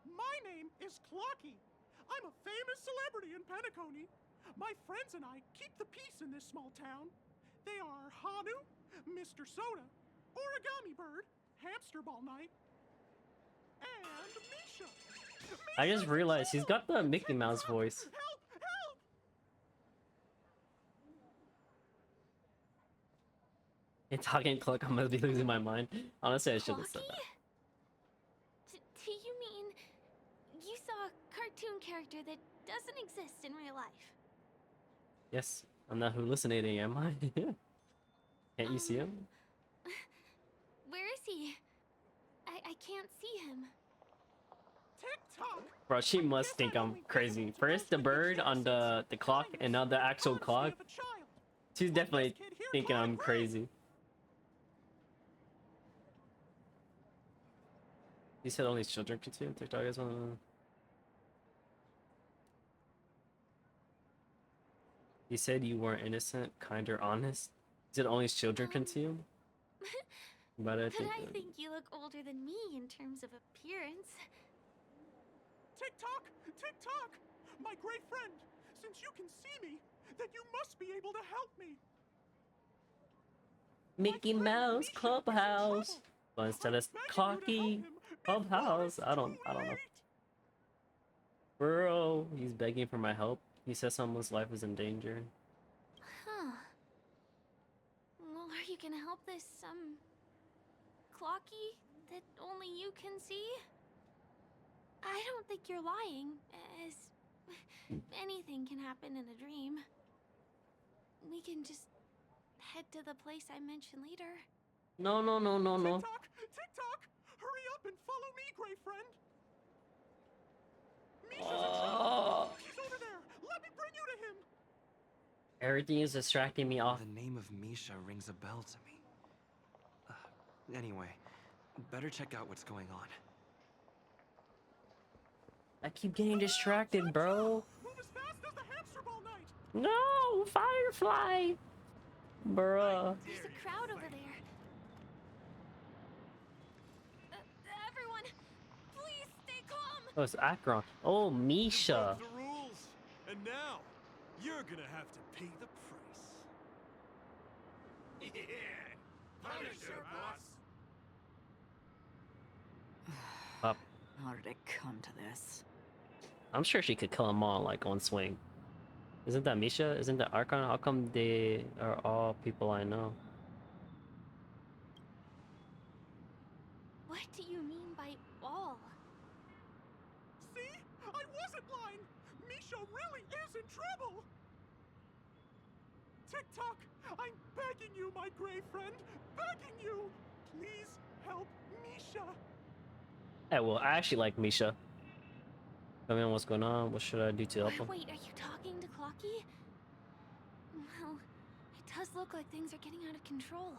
My name is Clocky. I'm a famous celebrity in Penacony. My friends and I keep the peace in this small town. They are Hanu, Mr. Soda, Origami Bird, Hamster Ball Night, and Misha. I just realized he's got the Mickey Mouse voice. Help! Help! It's talking clock. I'm gonna be losing my mind. Honestly, I should have said that. Do you mean you saw a cartoon character that doesn't exist in real life? Yes, I'm not hallucinating, am I? Can't you see him? Where is he? I can't see him. Tick-tock! Bro, she must think I'm crazy. First the bird on the clock, and now the actual clock. She's definitely thinking I'm crazy. You said only children consume TikTok as well. You said you weren't innocent, kind, or honest. You said only children consume. But I think. You look older than me in terms of appearance. Tick-tock! Tick-tock! My great friend, since you can see me, then you must be able to help me. Mickey Mouse Clubhouse. But instead of Clocky Clubhouse, I don't know. Bro, he's begging for my help. He says someone's life is in danger. Huh. Well, are you gonna help this, Clocky that only you can see? I don't think you're lying, as anything can happen in a dream. We can just head to the place I mentioned later. No. Tick-tock! Tick-tock! Hurry up and follow me, great friend! Misha's in trouble! He's over there! Let me bring you to him! Everything is distracting me off. The name of Misha rings a bell to me. Anyway, better check out what's going on. I keep getting distracted, bro. Move as fast as the hamster ball night! No, Firefly! Bruh. There's a crowd over there. Everyone, please stay calm. Oh, it's Akron. Oh, Misha. The rules! And now, you're gonna have to pay the price. Yeah! Punisher, boss! Up. How did it come to this? I'm sure she could kill them all like one swing. Isn't that Misha? Isn't that Archon? How come they are all people I know? What do you mean by all? See? I wasn't lying! Misha really is in trouble! Tick-tock, I'm begging you, my gray friend! Begging you! Please help Misha! Hey, well, I actually like Misha. I mean, what's going on? What should I do to help him? Wait, are you talking to Clocky? Well, it does look like things are getting out of control.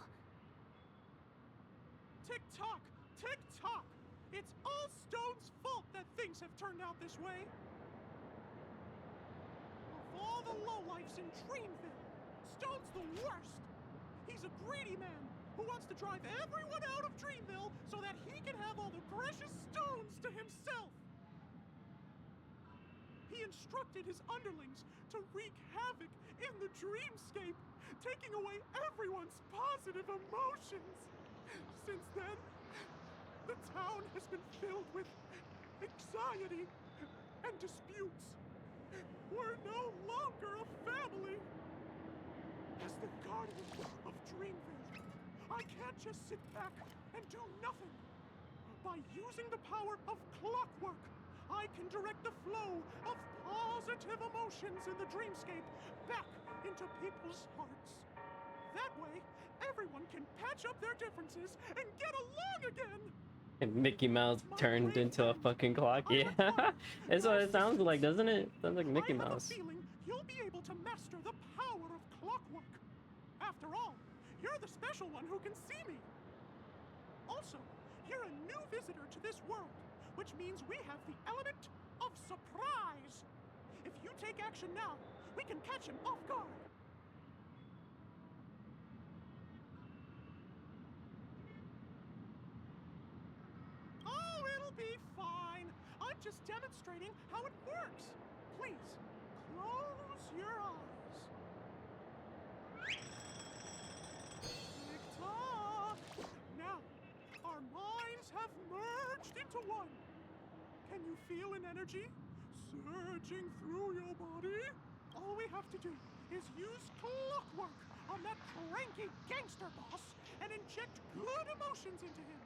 Tick-tock! Tick-tock! It's all Stone's fault that things have turned out this way! Of all the lowlifes in Dreamville, Stone's the worst! He's a greedy man who wants to drive everyone out of Dreamville so that he can have all the precious stones to himself! He instructed his underlings to wreak havoc in the dreamscape, taking away everyone's positive emotions. Since then, the town has been filled with anxiety and disputes. We're no longer a family. the guardian of Dreamville. I can't just sit back and do nothing. By using the power of clockwork, I can direct the flow of positive emotions in the dreamscape back into people's hearts. That way, everyone can patch up their differences and get along again. And Mickey Mouse turned into a fucking clock. Yeah, that's what it sounds like, doesn't it? Sounds like Mickey Mouse. I have a feeling you'll be able to master the power of clockwork. After all, you're the special one who can see me. Also, you're a new visitor to this world, which means we have the element of surprise. If you take action now, we can catch him off guard. Oh, it'll be fine. I'm just demonstrating how it works. Please, close your eyes. Tick-tock. Now, our minds have merged into one. Can you feel an energy surging through your body? All we have to do is use clockwork on that cranky gangster boss and inject good emotions into him.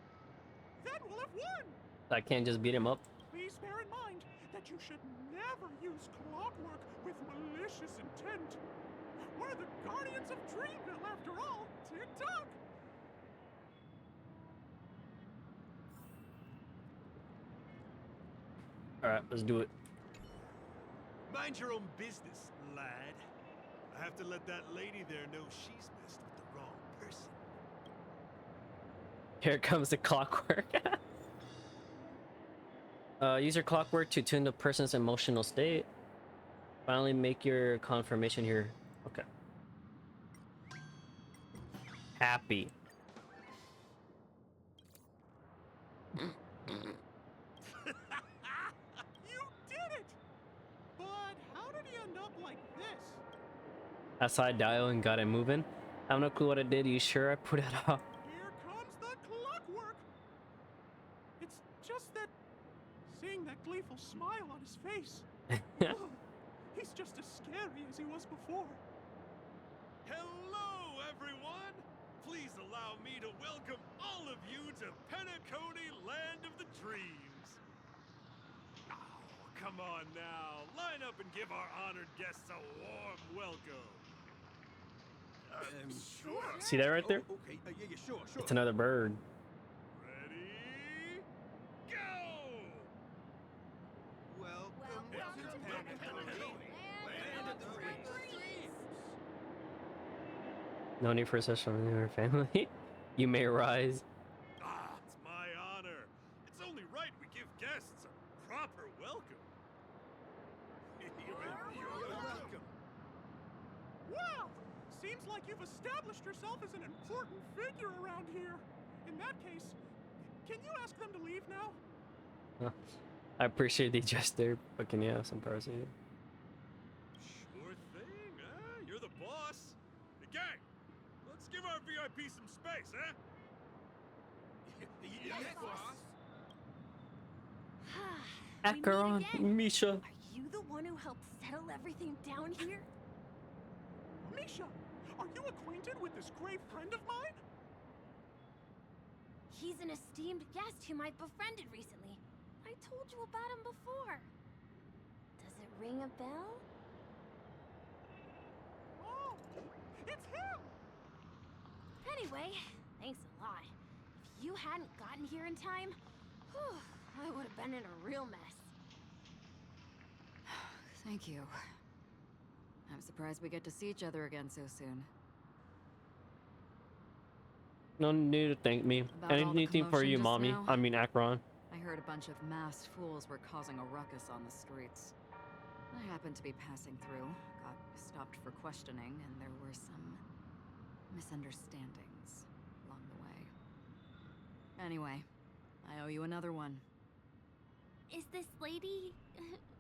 Then we'll have won! I can't just beat him up. Please bear in mind that you should never use clockwork with malicious intent. We're the guardians of Dreamville after all. Tick-tock! Alright, let's do it. Mind your own business, lad. I have to let that lady there know she's messed with the wrong person. Here comes the clockwork. Use your clockwork to tune the person's emotional state. Finally make your confirmation here. Okay. Happy. You did it! But how did he end up like this? That's how I dial and got it moving. I have no clue what I did. You sure I put it off? Here comes the clockwork! It's just that... seeing that gleeful smile on his face. Ugh, he's just as scary as he was before. Hello, everyone! Please allow me to welcome all of you to Penacony, land of the dreams. Oh, come on now. Line up and give our honored guests a warm welcome. Sure. See that right there? Okay, yeah, sure. It's another bird. Ready? Go! Welcome to Penacony, land of the dreams. No need for a session in your family. You may rise. Ah, it's my honor. It's only right we give guests a proper welcome. You're welcome. Wow! Seems like you've established yourself as an important figure around here. In that case, can you ask them to leave now? I appreciate the gesture, but can you have some privacy? Sure thing, huh? You're the boss. Hey, gang, let's give our VIP some space, huh? Yes, boss. Acheron, Misha. Are you the one who helped settle everything down here? Misha, are you acquainted with this great friend of mine? He's an esteemed guest whom I've befriended recently. I told you about him before. Does it ring a bell? Oh, it's him! Anyway, thanks a lot. If you hadn't gotten here in time, whew, I would have been in a real mess. Thank you. I'm surprised we get to see each other again so soon. No need to thank me. About all the Anything for commotion you, just mommy. now? I mean, Acheron. I heard a bunch of masked fools were causing a ruckus on the streets. I happened to be passing through, got stopped for questioning, and there were some misunderstandings along the way. Anyway, I owe you another one. Is this lady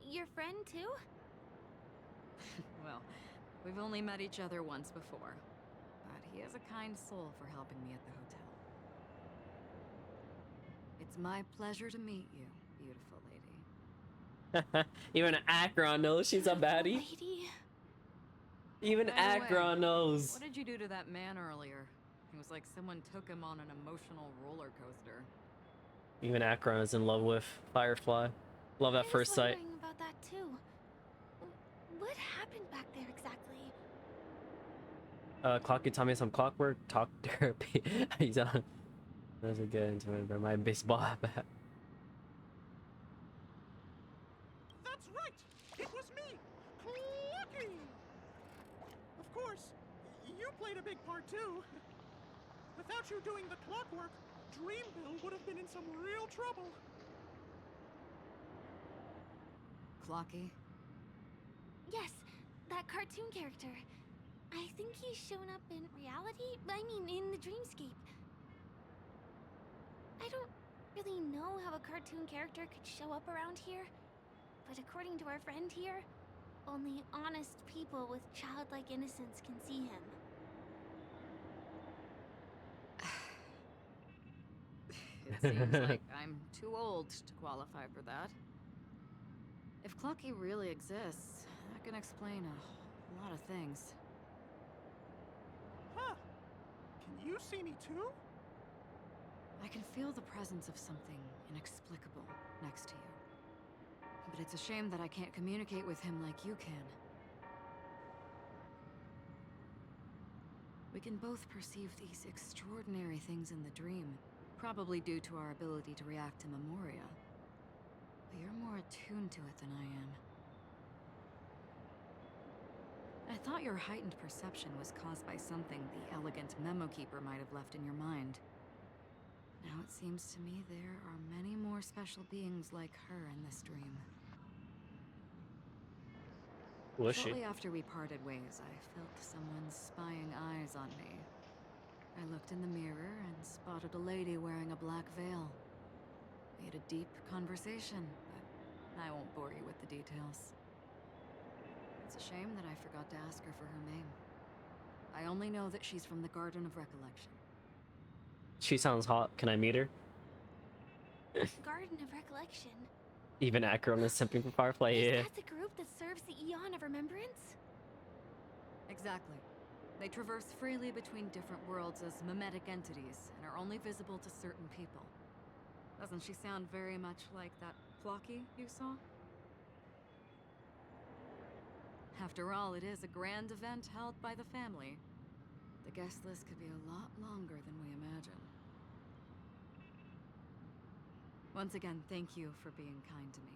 your friend too? Well, we've only met each other once before, but he is a kind soul for helping me at the hotel. It's my pleasure to meet you, beautiful lady. Even Acheron knows she's a baddie. Lady? Even By the way, Akron knows. What did you do to that man earlier? It was like someone took him on an emotional roller coaster. Even Akron is in love with Firefly. Love at first sight. I was wondering about that too. What happened back there exactly? Clocky taught me some clockwork, talk therapy. He's on. Doesn't get into it, but my baseball bat. That's right! It was me, Clocky! Of course, you played a big part too. Without you doing the clockwork, Dreamville would have been in some real trouble. Clocky? Yes, that cartoon character. I think he's shown up in reality? I mean, in the dreamscape. I don't really know how a cartoon character could show up around here, but according to our friend here, only honest people with childlike innocence can see him. It seems like I'm too old to qualify for that. If Clocky really exists, that can explain a lot of things. Huh. Can you see me too? I can feel the presence of something inexplicable next to you. But it's a shame that I can't communicate with him like you can. We can both perceive these extraordinary things in the dream, probably due to our ability to react to memoria. But you're more attuned to it than I am. I thought your heightened perception was caused by something the elegant memo keeper might have left in your mind. Now it seems to me there are many more special beings like her in this dream. Was she? Shortly after we parted ways, I felt someone's spying eyes on me. I looked in the mirror and spotted a lady wearing a black veil. We had a deep conversation, but I won't bore you with the details. It's a shame that I forgot to ask her for her name. I only know that she's from the Garden of Recollection. She sounds hot. Can I meet her? Garden of Recollection. Even Akron is simping for Firefly. Is Yeah. that the group that serves the Eon of Remembrance? Exactly. They traverse freely between different worlds as mimetic entities and are only visible to certain people. Doesn't she sound very much like that Clocky you saw? After all, it is a grand event held by the family. The guest list could be a lot longer than we imagine. Once again, thank you for being kind to me.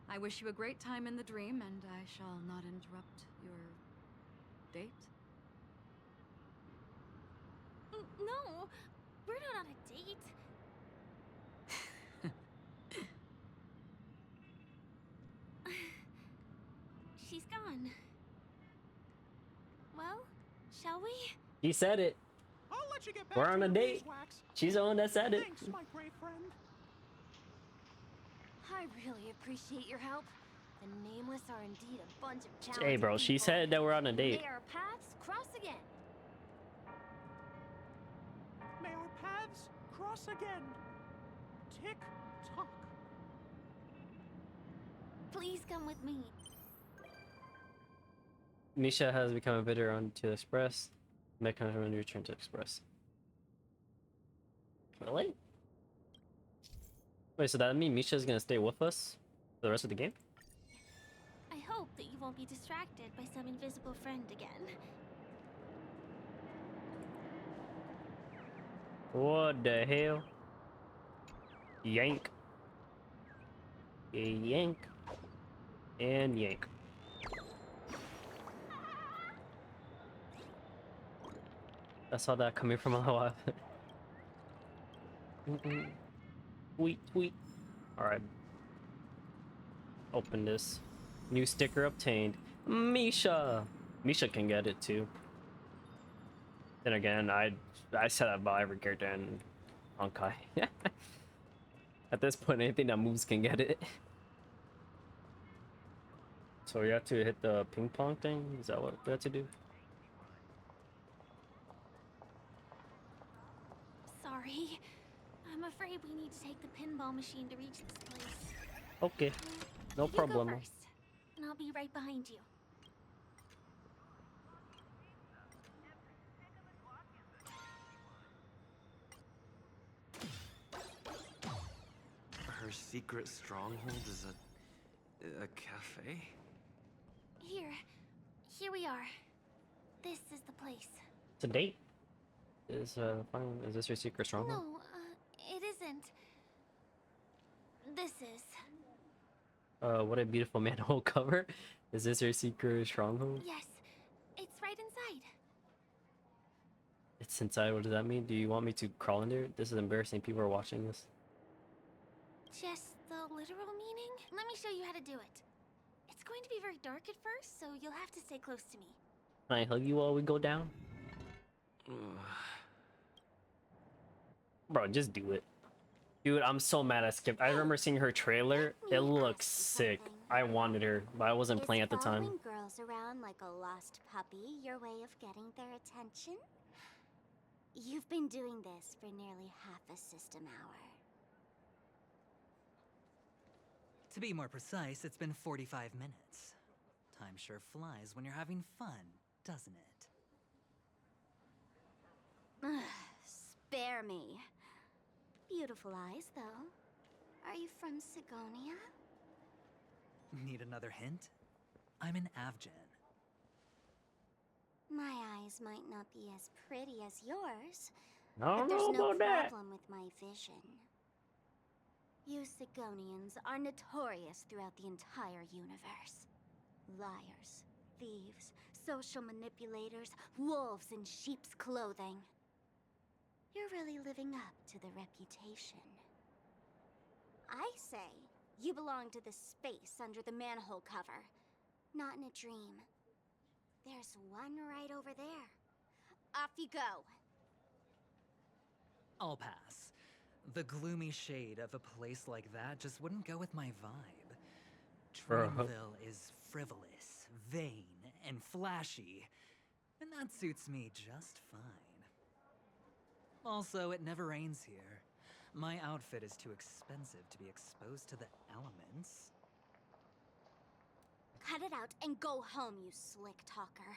I wish you a great time in the dream, and I shall not interrupt your date. No, we're not on a date. She's gone. Well, shall we? He said it. I'll let you get back We're to on a your date. beeswax. She's the one that said it. Thanks, my great friend. I really appreciate your help. The Nameless are indeed a bunch of talented Hey, bro. She people. said that we're on a date. May our paths cross again. May our paths cross again. Tick tock. Please come with me. Misha has become a bidder on to Express. Mechanism when you return to Express. Really? Wait, so that means Misha's gonna stay with us for the rest of the game? I hope that you won't be distracted by some invisible friend again. What the hell? Yank. A yank. And yank. I saw that coming from a while. Tweet, tweet. Alright. Open this. New sticker obtained. Misha! Misha can get it too. Then again, I said that about every character in Honkai. At this point, anything that moves can get it. So you have to hit the ping pong thing? Is that what we have to do? Sorry. I'm afraid we need to take the pinball machine to reach this place. Okay. No You problem. go first, and I'll be right behind you. secret stronghold is a cafe? Here we are. This is the place. It's a date. Is this your secret stronghold? No, it isn't. This is. What a beautiful manhole cover. Is this your secret stronghold? Yes, it's right inside. It's inside. What does that mean? Do you want me to crawl in there? This is embarrassing. People are watching this. Just the literal meaning? Let me show you how to do it. It's going to be very dark at first, so you'll have to stay close to me. Can I hug you while we go down? Bro, just do it. Dude, I'm so mad I skipped. I remember seeing her trailer. It looks sick. I wanted her, but I wasn't playing at the time. Is following girls around like a lost puppy your way of getting their attention? You've been doing this for nearly half a system hour. To be more precise, it's been 45 minutes. Time sure flies when you're having fun, doesn't it? Spare me. Beautiful eyes, though. Are you from Sigonia? Need another hint? I'm an Avgen. My eyes might not be as pretty as yours, I but don't there's know no about that. problem with my vision. You Sigonians are notorious throughout the entire universe. Liars, thieves, social manipulators, wolves in sheep's clothing. You're really living up to the reputation. I say, you belong to the space under the manhole cover, not in a dream. There's one right over there. Off you go. I'll pass. The gloomy shade of a place like that just wouldn't go with my vibe. Dreamville is frivolous, vain, and flashy, and that suits me just fine. Also, it never rains here. My outfit is too expensive to be exposed to the elements. Cut it out and go home, you slick talker.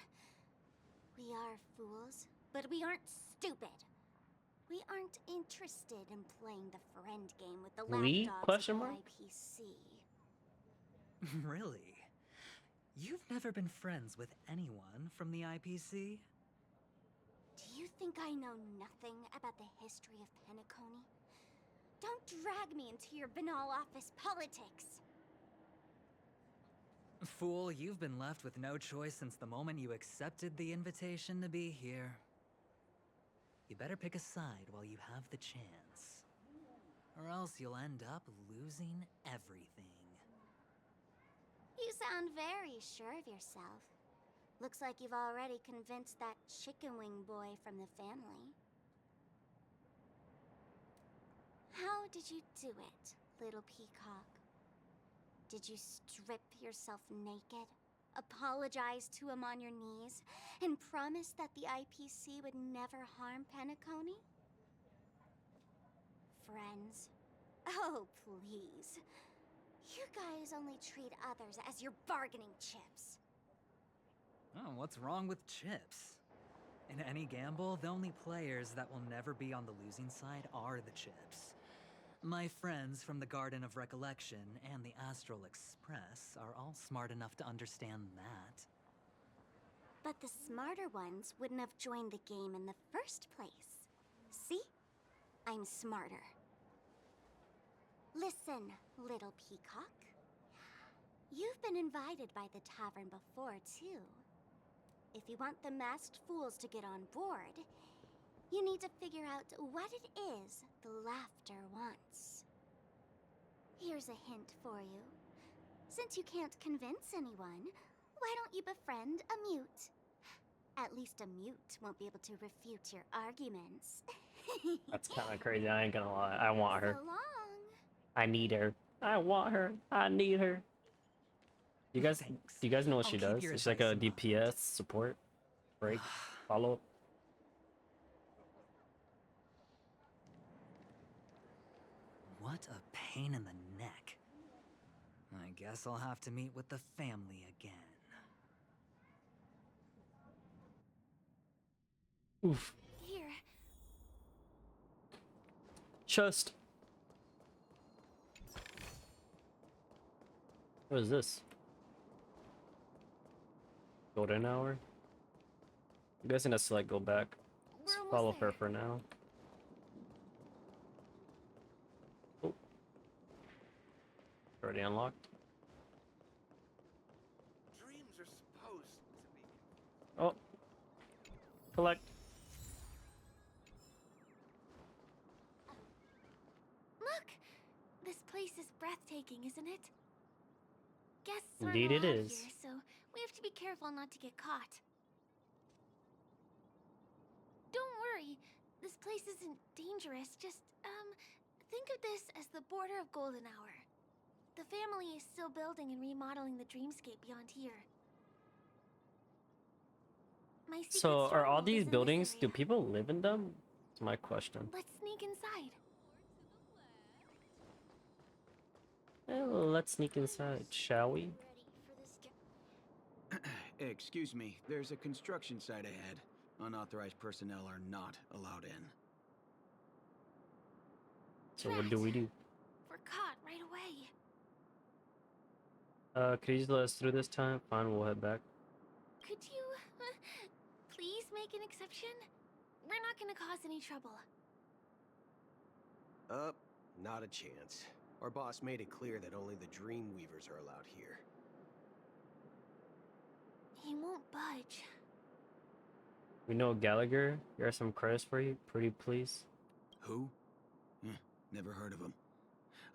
We are fools, but we aren't stupid. We aren't interested in playing the friend game with the We? lapdogs Question of the mark? IPC. Really? You've never been friends with anyone from the IPC? Do you think I know nothing about the history of Penacony? Don't drag me into your banal office politics. Fool, you've been left with no choice since the moment you accepted the invitation to be here. You better pick a side while you have the chance. Or else you'll end up losing everything. You sound very sure of yourself. Looks like you've already convinced that chicken wing boy from the family. How did you do it, little peacock? Did you strip yourself naked, apologize to him on your knees, and promise that the IPC would never harm Penacony? Friends? Oh, please. You guys only treat others as your bargaining chips. Oh, what's wrong with chips? In any gamble, the only players that will never be on the losing side are the chips. My friends from the Garden of Recollection and the Astral Express are all smart enough to understand that. But the smarter ones wouldn't have joined the game in the first place. See? I'm smarter. Listen, little peacock. You've been invited by the tavern before, too. If you want the masked fools to get on board, you need to figure out what it is the laughter wants. Here's a hint for you. Since you can't convince anyone, why don't you befriend a mute? At least a mute won't be able to refute your arguments. That's kind of crazy. I ain't gonna lie. I want her. So long. I need her. I want her. I need her. Do you guys know what she I'll keep does? your It's like a advice in mind. DPS support, break, follow up. What a pain in the neck. I guess I'll have to meet with the family again. Oof. Here. What is this? Golden hour? I'm guessing that's to like go back. Let's We're almost follow there. her for now. Oh. Already unlocked. Dreams are supposed to be. Oh. Collect. Look! This place is breathtaking, isn't it? Guests Indeed aren't it allowed is. here, so we have to be careful not to get caught. Don't worry, this place isn't dangerous. Just, think of this as the border of Golden Hour. The family is still building and remodeling the dreamscape beyond here. My secret So are all stronghold these is in this buildings, do area. people live in them? That's my question. Let's sneak inside. Well, let's sneak inside, shall we? Excuse me, there's a construction site ahead. Unauthorized personnel are not allowed in. So what do we do? We're caught right away. Could you just let us through this time? Fine, we'll head back. Could you, please make an exception? We're not gonna cause any trouble. Not a chance. Our boss made it clear that only the Dreamweavers are allowed here. He won't budge. We know Gallagher. Here are some credits for you. Pretty please. Who? Never heard of him.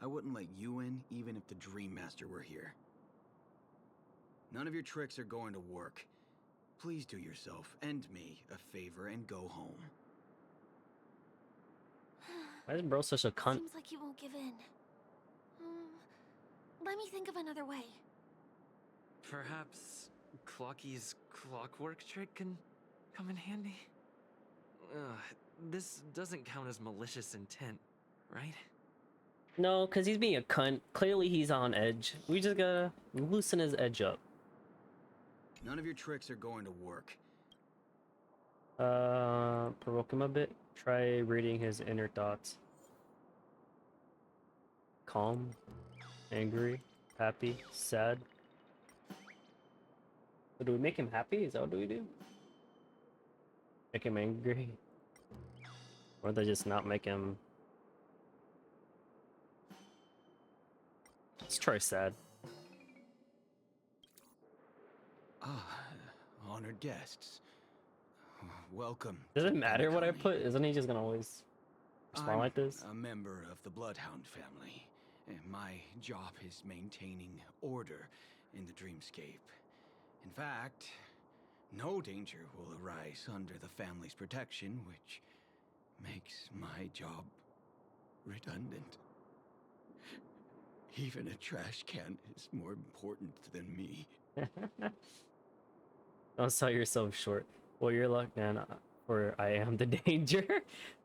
I wouldn't let you in even if the Dream Master were here. None of your tricks are going to work. Please do yourself and me a favor and go home. Why is bro such a cunt? Seems like he won't give in. Let me think of another way. Perhaps Clocky's clockwork trick can come in handy? This doesn't count as malicious intent, right? No, because he's being a cunt. Clearly he's on edge. We just gotta loosen his edge up. None of your tricks are going to work. Provoke him a bit. Try reading his inner thoughts. Calm, angry, happy, sad. So do we make him happy? Is that what we do? Make him angry? Or they just not make him... Let's try sad. Honored guests. Welcome. Does it to matter what I Penacony. put? Isn't he just gonna always respond I'm like this? a member of the Bloodhound family, and my job is maintaining order in the dreamscape. In fact, no danger will arise under the family's protection, which makes my job redundant. Even a trash can is more important than me. Don't sell yourself short. Well, you're luck, man. Or I am the danger.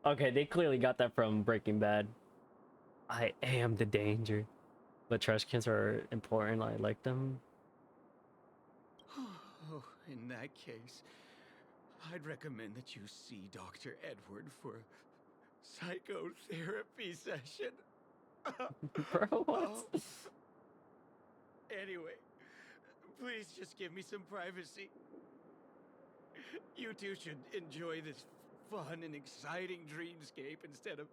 Okay, they clearly got that from Breaking Bad. I am the danger. But trash cans are important. I like them. Oh, in that case, I'd recommend that you see Dr. Edward for a psychotherapy session. Bro, what? Anyway, please just give me some privacy. You two should enjoy this fun and exciting dreamscape instead of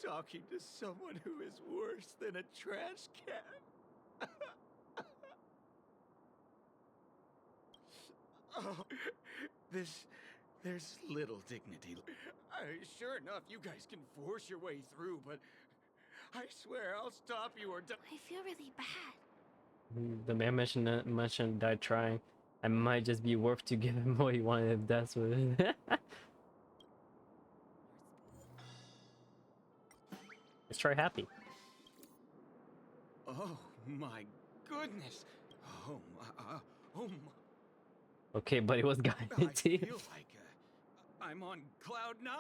talking to someone who is worse than a trash can. Oh, there's little dignity. Sure enough, you guys can force your way through, but I swear I'll stop you or I feel really bad. The man mentioned died trying. I might just be worth to give him what he wanted if that's what it is. Let's try happy. Oh my goodness! Oh my! Okay, buddy, what's got I into you? feel like I'm on cloud 9.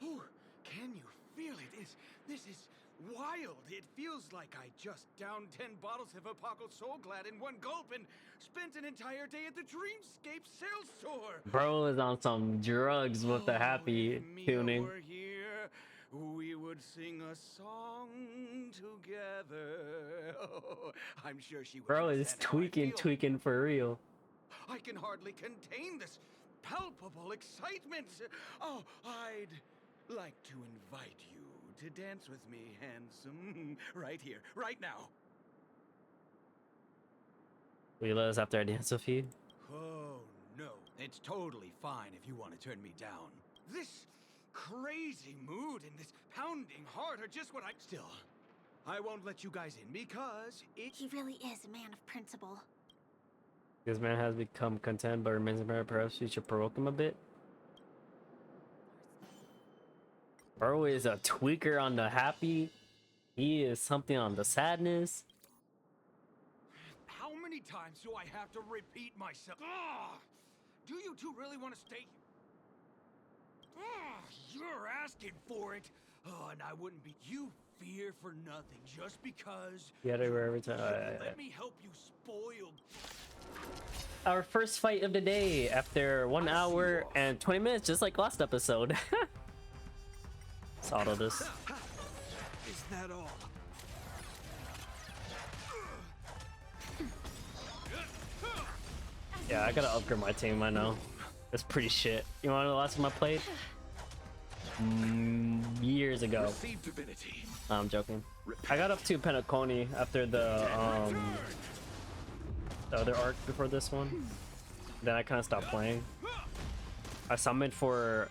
Oh, can you feel it? This is wild. It feels like I just downed 10 bottles of Apocal Soul Glad in one gulp and spent an entire day at the Dreamscape sales store. Bro is on some drugs with the happy If Mia tuning. were here, we would sing a song together. Oh, I'm sure she would. Bro is tweaking for real. I can hardly contain this palpable excitement. Oh, I'd like to invite you to dance with me, handsome. Right here, right now. Will you let us after I dance with you? Oh, no. It's totally fine if you want to turn me down. This crazy mood and this pounding heart are just what I... Still, I won't let you guys in because it... He really is a man of principle. This man has become content but remains embarrassed. Perhaps we should provoke him a bit. Bro is a tweaker on the happy. He is something on the sadness. How many times do I have to repeat myself? Ugh! Do you two really want to stay? Ugh, you're asking for it. Oh, and I wouldn't be. You fear for nothing just because. You gotta wear every time. Let me help you spoil. Our first fight of the day after 1 hour and 20 minutes, just like last episode. Let's auto this. Is that all? Yeah, I gotta upgrade my team, I know. It's pretty shit. You wanna know the last time I played? Years ago. No, I'm joking. I got up to Penacony after the other arc before this one. Then I kinda stopped playing. I summoned for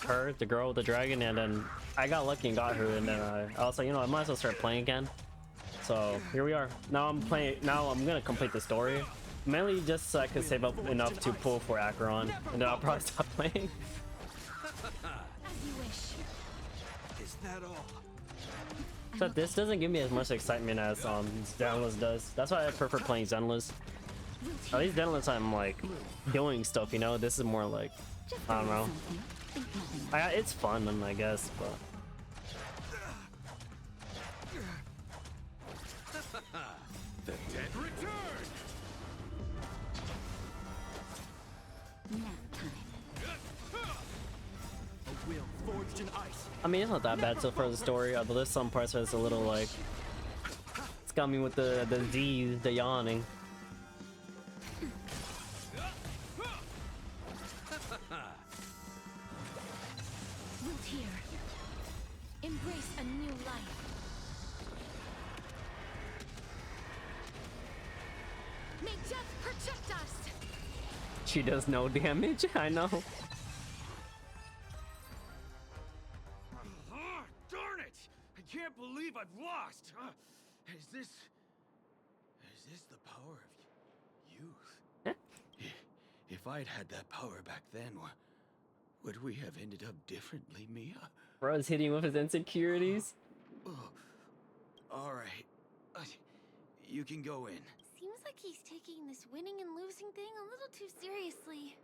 her, the girl with the dragon, and then I got lucky and got her, and then I was like, you know, I might as well start playing again. So here we are. Now I'm playing. Now I'm gonna complete the story, mainly just so I could save up enough to pull for Acheron, and then I'll probably stop playing. Is that all? So this doesn't give me as much excitement as Zenless does. That's why I prefer playing Zenless. At least Zenless I'm like doing stuff, you know. This is more like, I don't know. It's fun, I guess, but. The dead return. A will forged in ice. I mean, it's not that bad so far the story, although there's some parts where it's a little like, it's got me with the Z's, the yawning. Root here. Embrace a new life. May death protect us! She does no damage, I know. Darn it! I can't believe I've lost. Is this the power of youth? If I'd had that power back then, would we have ended up differently, Mia? Bro's hitting with his insecurities. All right, you can go in. Seems like he's taking this winning and losing thing a little too seriously.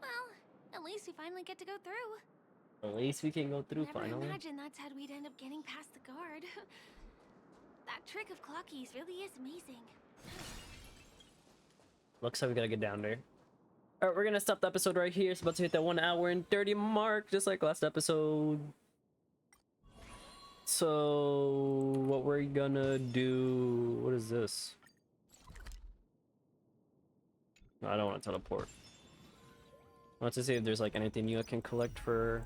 Well, at least we finally get to go through. At least we can go through Never finally. imagined that's how we'd end up getting past the guard. That trick of Clocky's really is amazing. Looks like we gotta get down there. Alright, we're gonna stop the episode right here. It's about to hit that 1 hour and 30 mark, just like last episode. So, what we're gonna do... What is this? No, I don't want to teleport. I want to see if there's like anything new I can collect for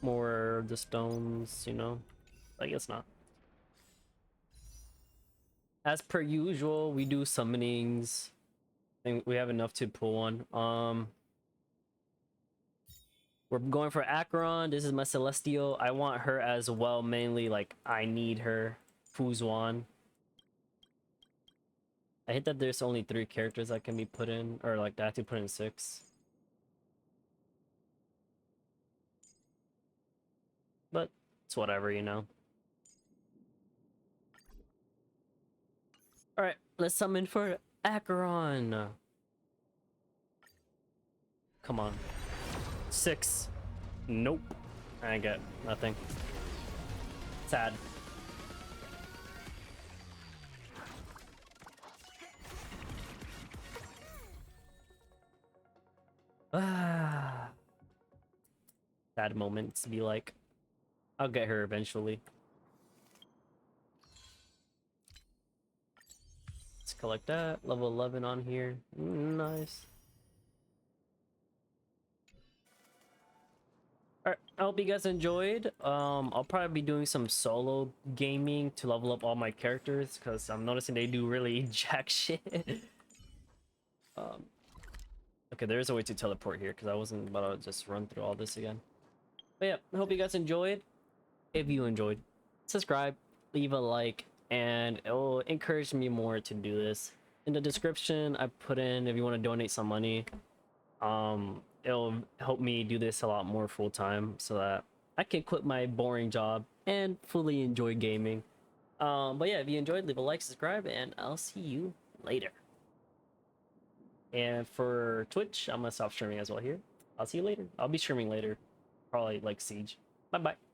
more of the stones, you know? I guess not. As per usual, we do summonings. I think we have enough to pull one. We're going for Acheron. This is my Celestial. I want her as well, mainly like I need her. Fuzwan. I hate that there's only 3 characters that can be put in, or like I have to put in 6. But it's whatever, you know. Alright, let's summon for Acheron. Come on. 6. Nope. I get nothing. Sad. sad moments be like. I'll get her eventually. Let's collect that. Level 11 on here. Nice. Alright, I hope you guys enjoyed. I'll probably be doing some solo gaming to level up all my characters because I'm noticing they do really jack shit. Okay, there is a way to teleport here because I wasn't about to just run through all this again. But yeah, I hope you guys enjoyed. If you enjoyed, subscribe, leave a like, and it will encourage me more to do this. In the description, I put in if you want to donate some money. It'll help me do this a lot more full time so that I can quit my boring job and fully enjoy gaming. But yeah, if you enjoyed, leave a like, subscribe, and I'll see you later. And for Twitch, I'm gonna stop streaming as well here. I'll see you later. I'll be streaming later, probably like Siege. Bye bye.